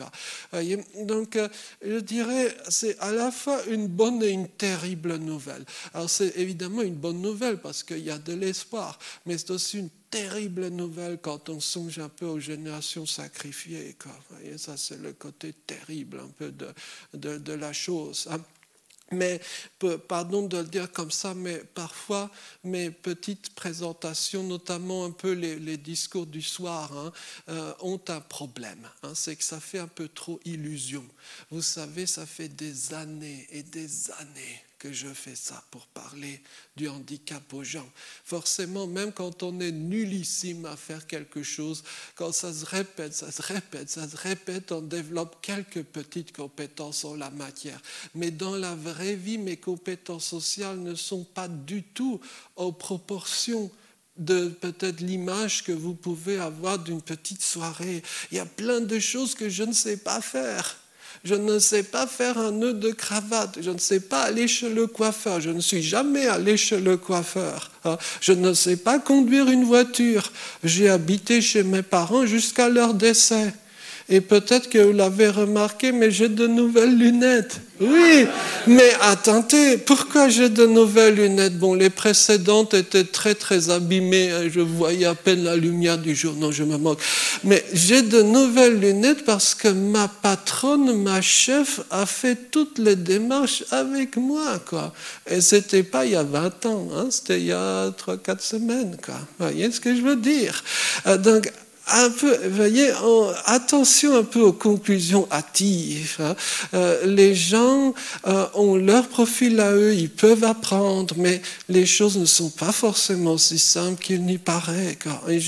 Donc je dirais c'est à la fois une bonne et une terrible nouvelle. Alors c'est évidemment une bonne nouvelle parce qu'il y a de l'espoir, mais c'est aussi une terrible nouvelle quand on songe un peu aux générations sacrifiées. Et ça, c'est le côté terrible un peu de la chose. Mais, pardon de le dire comme ça, mais parfois, mes petites présentations, notamment un peu les discours du soir, ont un problème. C'est que ça fait un peu trop illusion. Vous savez, ça fait des années et des années que je fais ça pour parler du handicap aux gens. Forcément, même quand on est nullissime à faire quelque chose, quand ça se répète, on développe quelques petites compétences en la matière. Mais dans la vraie vie, mes compétences sociales ne sont pas du tout en proportion de peut-être l'image que vous pouvez avoir d'une petite soirée. Il y a plein de choses que je ne sais pas faire. Je ne sais pas faire un nœud de cravate, je ne sais pas aller chez le coiffeur, je ne suis jamais allé chez le coiffeur. Je ne sais pas conduire une voiture. J'ai habité chez mes parents jusqu'à leur décès. Et peut-être que vous l'avez remarqué, mais j'ai de nouvelles lunettes. Oui, mais attendez, pourquoi j'ai de nouvelles lunettes? Bon, les précédentes étaient très, très abîmées. Je voyais à peine la lumière du jour. Non, je me moque. Mais j'ai de nouvelles lunettes parce que ma patronne, ma chef, a fait toutes les démarches avec moi, quoi. Et c'était pas il y a 20 ans, hein, c'était il y a 3-4 semaines, quoi. Vous voyez ce que je veux dire? Donc, un peu, voyez, attention un peu aux conclusions hâtives. Les gens ont leur profil à eux, ils peuvent apprendre, mais les choses ne sont pas forcément si simples qu'il n'y paraît.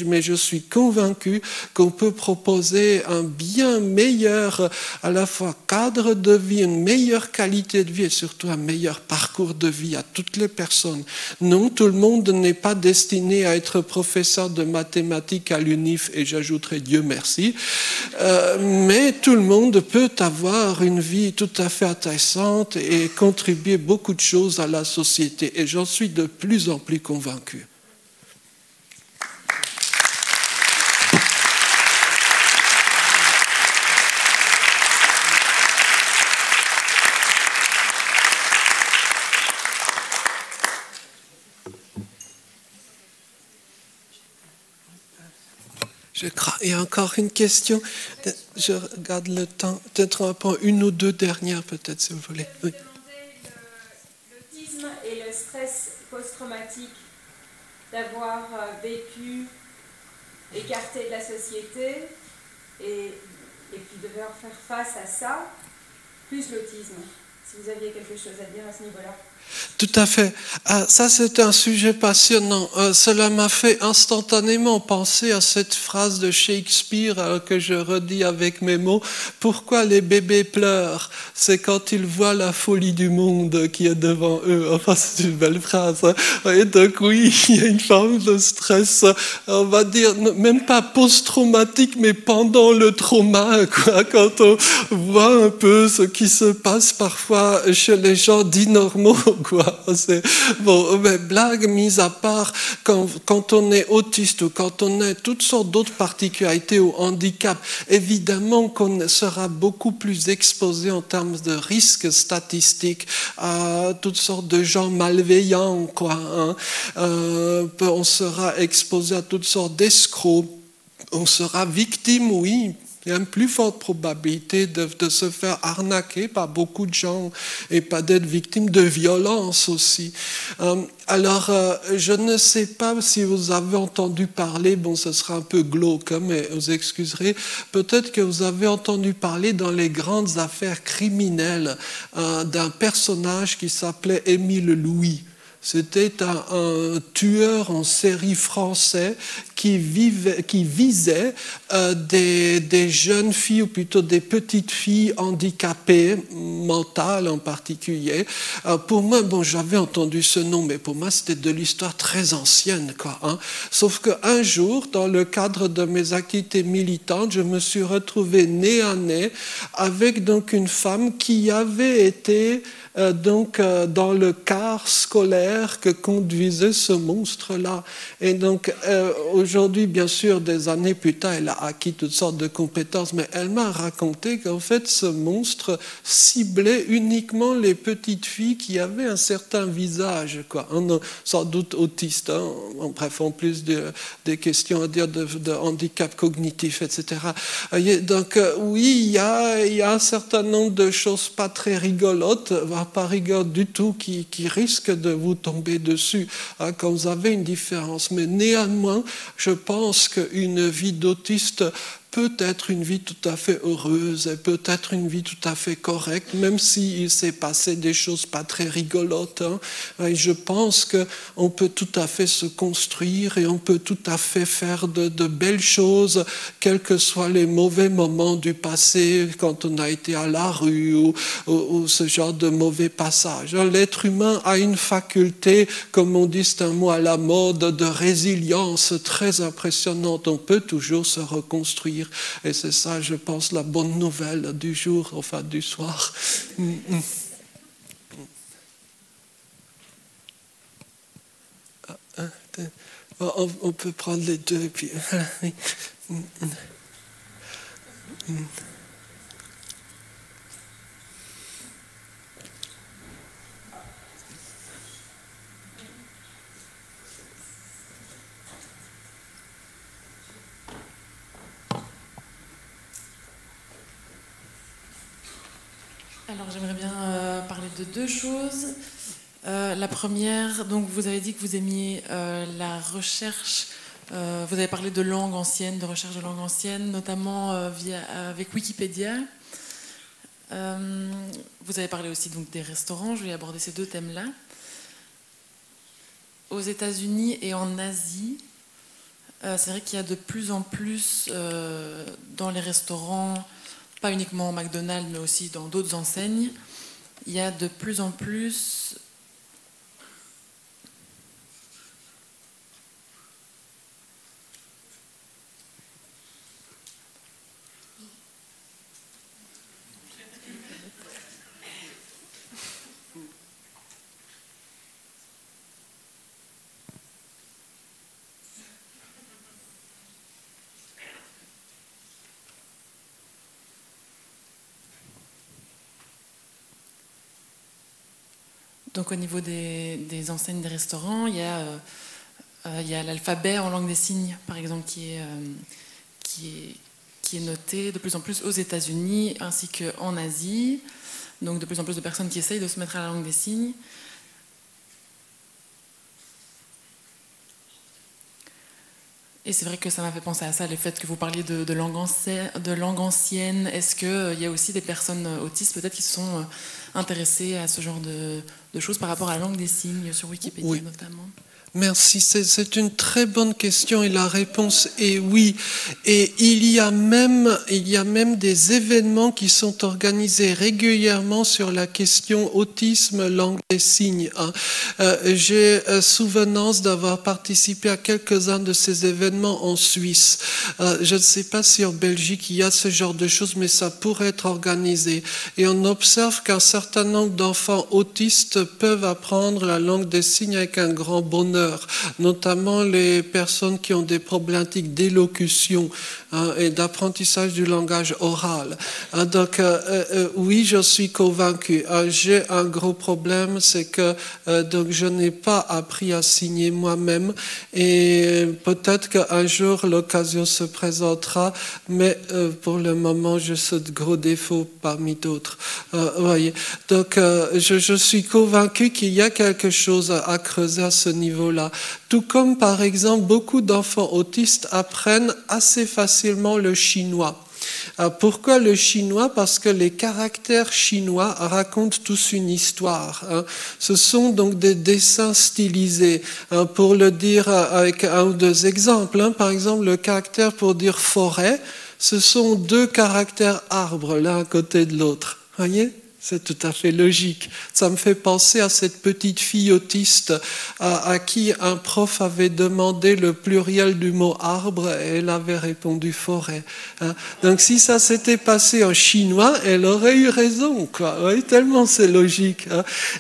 Mais je suis convaincu qu'on peut proposer un bien meilleur, à la fois cadre de vie, une meilleure qualité de vie et surtout un meilleur parcours de vie à toutes les personnes. Non, tout le monde n'est pas destiné à être professeur de mathématiques à l'UNIF et j'ajouterai Dieu merci, mais tout le monde peut avoir une vie tout à fait intéressante et contribuer beaucoup de choses à la société. Et j'en suis de plus en plus convaincu. Je crois. Il y a encore une question. Je regarde le temps. Peut-être on va prendre une ou deux dernières, peut-être, si vous voulez. Oui. L'autisme et le stress post-traumatique d'avoir vécu écarté de la société et puis devoir faire face à ça, plus l'autisme. Si vous aviez quelque chose à dire à ce niveau-là. Tout à fait. Ça, c'est un sujet passionnant. Cela m'a fait instantanément penser à cette phrase de Shakespeare que je redis avec mes mots. Pourquoi les bébés pleurent? C'est quand ils voient la folie du monde qui est devant eux. Enfin, c'est une belle phrase. Et donc, oui, il y a une forme de stress, on va dire, même pas post-traumatique, mais pendant le trauma, quoi. Quand on voit un peu ce qui se passe parfois chez les gens dits normaux, quoi. C'est, bon, mais blague mise à part, quand on est autiste ou quand on a toutes sortes d'autres particularités ou handicaps, évidemment qu'on sera beaucoup plus exposé en termes de risques statistiques à toutes sortes de gens malveillants, quoi. Hein. On sera exposé à toutes sortes d'escrocs. On sera victime, oui. Il y a une plus forte probabilité de se faire arnaquer par beaucoup de gens et pas d'être victime de violence aussi. Alors, je ne sais pas si vous avez entendu parler, bon, ce sera un peu glauque, hein, mais vous excuserez, peut-être que vous avez entendu parler dans les grandes affaires criminelles d'un personnage qui s'appelait Émile Louis. C'était un tueur en série français qui visait des jeunes filles, ou plutôt des petites filles handicapées, mentales en particulier. Pour moi, bon, j'avais entendu ce nom, mais pour moi, c'était de l'histoire très ancienne, quoi. Hein. Sauf qu'un jour, dans le cadre de mes activités militantes, je me suis retrouvé nez à nez avec donc une femme qui avait été dans le car scolaire que conduisait ce monstre-là. Et donc, aujourd'hui, bien sûr, des années plus tard, elle a acquis toutes sortes de compétences, mais elle m'a raconté qu'en fait, ce monstre ciblait uniquement les petites filles qui avaient un certain visage, quoi. Sans doute autistes, hein. Bref, en plus des questions à dire de handicap cognitif, etc. Donc, oui, il y a un certain nombre de choses pas très rigolotes, pas rigueur du tout, qui risque de vous tomber dessus, hein, quand vous avez une différence. Mais néanmoins, je pense qu'une vie d'autiste peut être une vie tout à fait heureuse, et peut être une vie tout à fait correcte, même s'il s'est passé des choses pas très rigolotes. Et je pense qu'on peut tout à fait se construire et on peut tout à fait faire de belles choses, quels que soient les mauvais moments du passé, quand on a été à la rue ou ce genre de mauvais passage. L'être humain a une faculté, comme on dit, c'est un mot à la mode, de résilience très impressionnante. On peut toujours se reconstruire. Et c'est ça, je pense, la bonne nouvelle du jour, enfin du soir. On peut prendre les deux. Et puis, Alors j'aimerais bien parler de deux choses. La première, donc vous avez dit que vous aimiez la recherche, vous avez parlé de langue ancienne, de recherche de langue ancienne, notamment avec Wikipédia. Vous avez parlé aussi donc des restaurants, je vais aborder ces deux thèmes-là. Aux États-Unis et en Asie, c'est vrai qu'il y a de plus en plus dans les restaurants, pas uniquement McDonald's, mais aussi dans d'autres enseignes, il y a de plus en plus donc au niveau des enseignes des restaurants, il y a l'alphabet en langue des signes, par exemple, qui est noté de plus en plus aux États-Unis ainsi qu'en Asie. Donc de plus en plus de personnes qui essayent de se mettre à la langue des signes. Et c'est vrai que ça m'a fait penser à ça, le fait que vous parliez de langue ancienne. Est-ce qu'il y a aussi des personnes autistes peut-être qui se sont intéressées à ce genre de choses par rapport à la langue des signes sur Wikipédia notamment ? Merci, c'est une très bonne question et la réponse est oui. Et il y a même des événements qui sont organisés régulièrement sur la question autisme, langue des signes. J'ai souvenance d'avoir participé à quelques-uns de ces événements en Suisse. Je ne sais pas si en Belgique il y a ce genre de choses, mais ça pourrait être organisé. Et on observe qu'un certain nombre d'enfants autistes peuvent apprendre la langue des signes avec un grand bonheur. Notamment les personnes qui ont des problématiques d'élocution et d'apprentissage du langage oral. Donc oui, je suis convaincue. J'ai un gros problème, c'est que donc je n'ai pas appris à signer moi-même et peut-être qu'un jour l'occasion se présentera, mais pour le moment j'ai ce gros défaut parmi d'autres. Voyez. Donc je suis convaincue qu'il y a quelque chose à creuser à ce niveau-là. Tout comme, par exemple, beaucoup d'enfants autistes apprennent assez facilement le chinois. Pourquoi le chinois ? Parce que les caractères chinois racontent tous une histoire. Ce sont donc des dessins stylisés. Pour le dire avec un ou deux exemples, par exemple, le caractère pour dire forêt, ce sont deux caractères arbres l'un à côté de l'autre. Voyez ? C'est tout à fait logique. Ça me fait penser à cette petite fille autiste à qui un prof avait demandé le pluriel du mot arbre et elle avait répondu forêt. Donc si ça s'était passé en chinois, elle aurait eu raison, quoi. Oui, tellement c'est logique.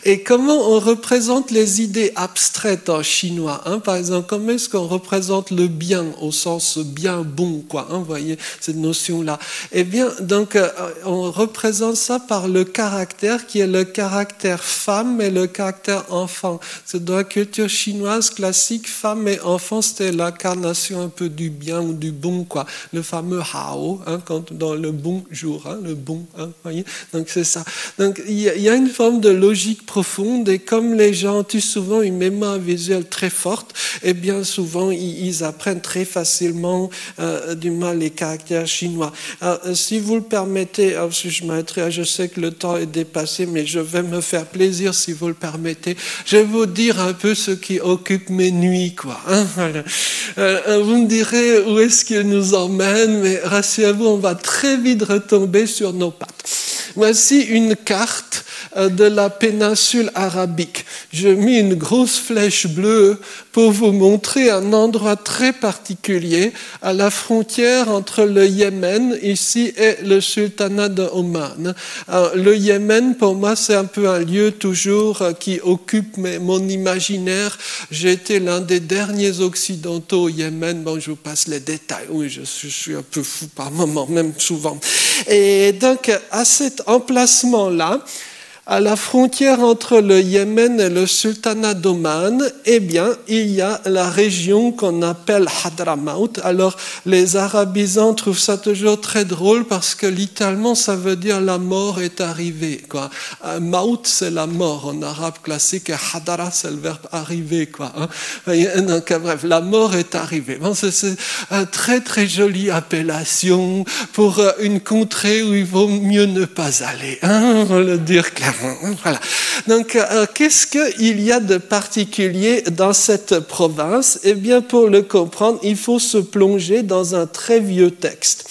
Et comment on représente les idées abstraites en chinois, par exemple, comment est-ce qu'on représente le bien au sens bien bon, quoi, vous voyez, cette notion-là. Eh bien, donc, on représente ça par le caractère caractère qui est le caractère femme et le caractère enfant. C'est dans la culture chinoise classique, femme et enfant, c'était l'incarnation un peu du bien ou du bon, quoi. Le fameux hao, hein, quand dans le bonjour, hein, le bon, hein, voyez. Donc c'est ça. Donc il y a une forme de logique profonde, et comme les gens ont souvent une mémoire visuelle très forte, et bien souvent ils apprennent très facilement du mal les caractères chinois. Alors, si vous le permettez, alors, si je sais que le temps est dépassé, mais je vais me faire plaisir si vous le permettez. Je vais vous dire un peu ce qui occupe mes nuits, quoi. Hein, voilà. Vous me direz où est-ce qu'il nous emmène, mais rassurez-vous, on va très vite retomber sur nos pattes. Voici une carte de la péninsule arabique. J'ai mis une grosse flèche bleue pour vous montrer un endroit très particulier à la frontière entre le Yémen ici et le sultanat de Oman. Alors, le Yémen, pour moi, c'est un peu un lieu toujours qui occupe mon imaginaire. J'ai été l'un des derniers occidentaux au Yémen. Bon, je vous passe les détails. Oui, je suis un peu fou par moments, même souvent. Et donc, à cet emplacement-là, à la frontière entre le Yémen et le sultanat d'Oman, eh bien, il y a la région qu'on appelle Hadramaut. Alors, les arabisants trouvent ça toujours très drôle parce que littéralement, ça veut dire la mort est arrivée, quoi. Maut, c'est la mort en arabe classique, et Hadara, c'est le verbe arriver, quoi. Hein. Donc, bref, la mort est arrivée. Bon, c'est une très, très jolie appellation pour une contrée où il vaut mieux ne pas aller, hein, on va le dire clairement. Voilà. Donc, qu'est-ce qu'il y a de particulier dans cette province? Eh bien, pour le comprendre, il faut se plonger dans un très vieux texte.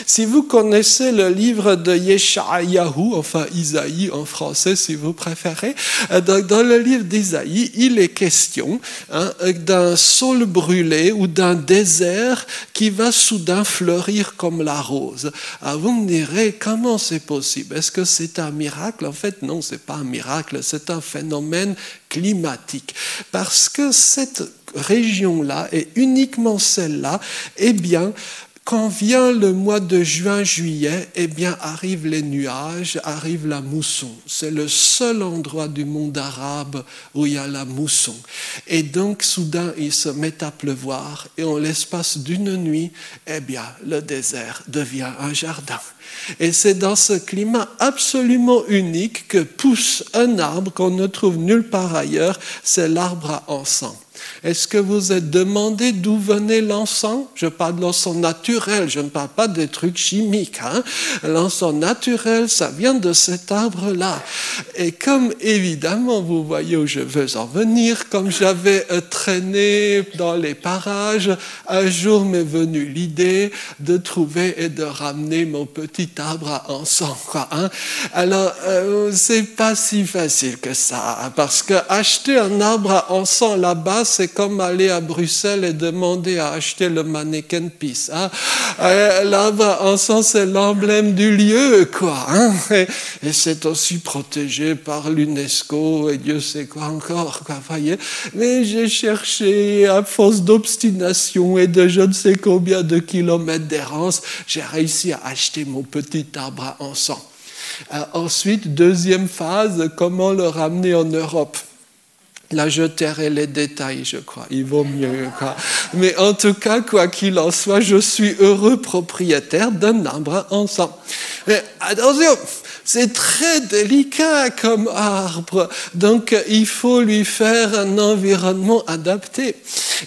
Si vous connaissez le livre de Yeshayahu, enfin Isaïe en français si vous préférez, dans le livre d'Isaïe, il est question d'un sol brûlé ou d'un désert qui va soudain fleurir comme la rose. Alors vous me direz, comment c'est possible? Est-ce que c'est un miracle? En fait, non, ce n'est pas un miracle, c'est un phénomène climatique. Parce que cette région-là, et uniquement celle-là, eh bien, quand vient le mois de juin-juillet, eh bien, arrivent les nuages, arrive la mousson. C'est le seul endroit du monde arabe où il y a la mousson. Et donc, soudain, il se met à pleuvoir, et en l'espace d'une nuit, eh bien, le désert devient un jardin. Et c'est dans ce climat absolument unique que pousse un arbre qu'on ne trouve nulle part ailleurs, c'est l'arbre à encens. Est-ce que vous êtes demandé d'où venait l'encens? Je parle de l'encens naturel, je ne parle pas des trucs chimiques. Hein? L'encens naturel, ça vient de cet arbre-là. Et comme évidemment, vous voyez où je veux en venir, comme j'avais traîné dans les parages, un jour m'est venue l'idée de trouver et de ramener mon petit arbre à encens. Quoi, hein? Alors, c'est pas si facile que ça, parce que acheter un arbre à encens là-bas, c'est comme aller à Bruxelles et demander à acheter le mannequin Peace. Hein? L'arbre à encens, c'est l'emblème du lieu, quoi. Hein? Et c'est aussi protégé par l'UNESCO et Dieu sait quoi encore, quoi, voyez. Mais j'ai cherché, à force d'obstination et de je ne sais combien de kilomètres d'errance, j'ai réussi à acheter mon petit arbre à encens. Ensuite, deuxième phase, comment le ramener en Europe? Là, je tairai les détails, je crois. Il vaut mieux, quoi. Mais en tout cas, quoi qu'il en soit, je suis heureux propriétaire d'un arbre à encens. Mais attention, c'est très délicat comme arbre. Donc, il faut lui faire un environnement adapté.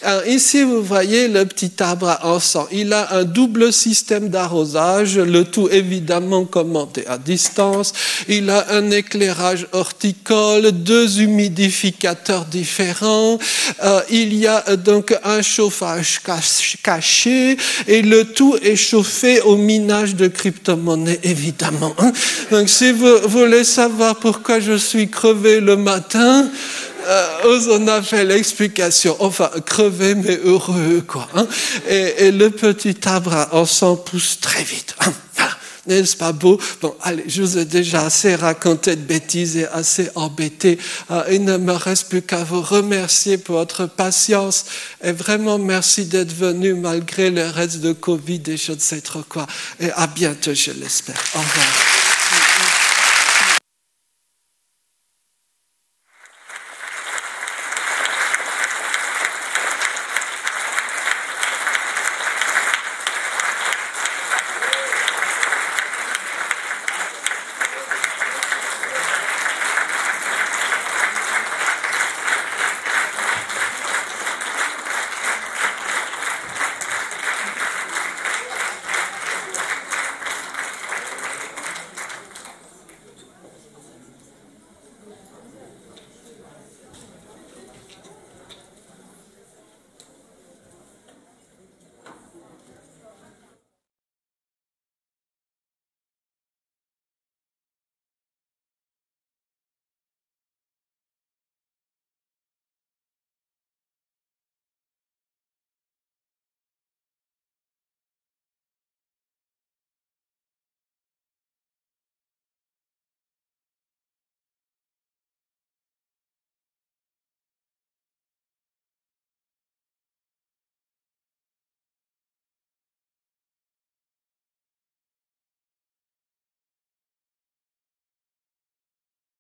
Alors, ici, vous voyez le petit arbre à encens. Il a un double système d'arrosage, le tout évidemment commenté à distance. Il a un éclairage horticole, 2 humidificateurs différents. Il y a donc un chauffage caché et le tout est chauffé au minage de crypto-monnaies, évidemment. Donc, si vous voulez savoir pourquoi je suis crevé le matin, on a fait l'explication, enfin crevé mais heureux, quoi. Hein? Et le petit arbre à encens pousse très vite. Hein? N'est-ce pas beau? Bon, allez, je vous ai déjà assez raconté de bêtises et assez embêté. Il ne me reste plus qu'à vous remercier pour votre patience. Et vraiment, merci d'être venu malgré le reste de Covid et je ne sais trop quoi. Et à bientôt, je l'espère. Au revoir.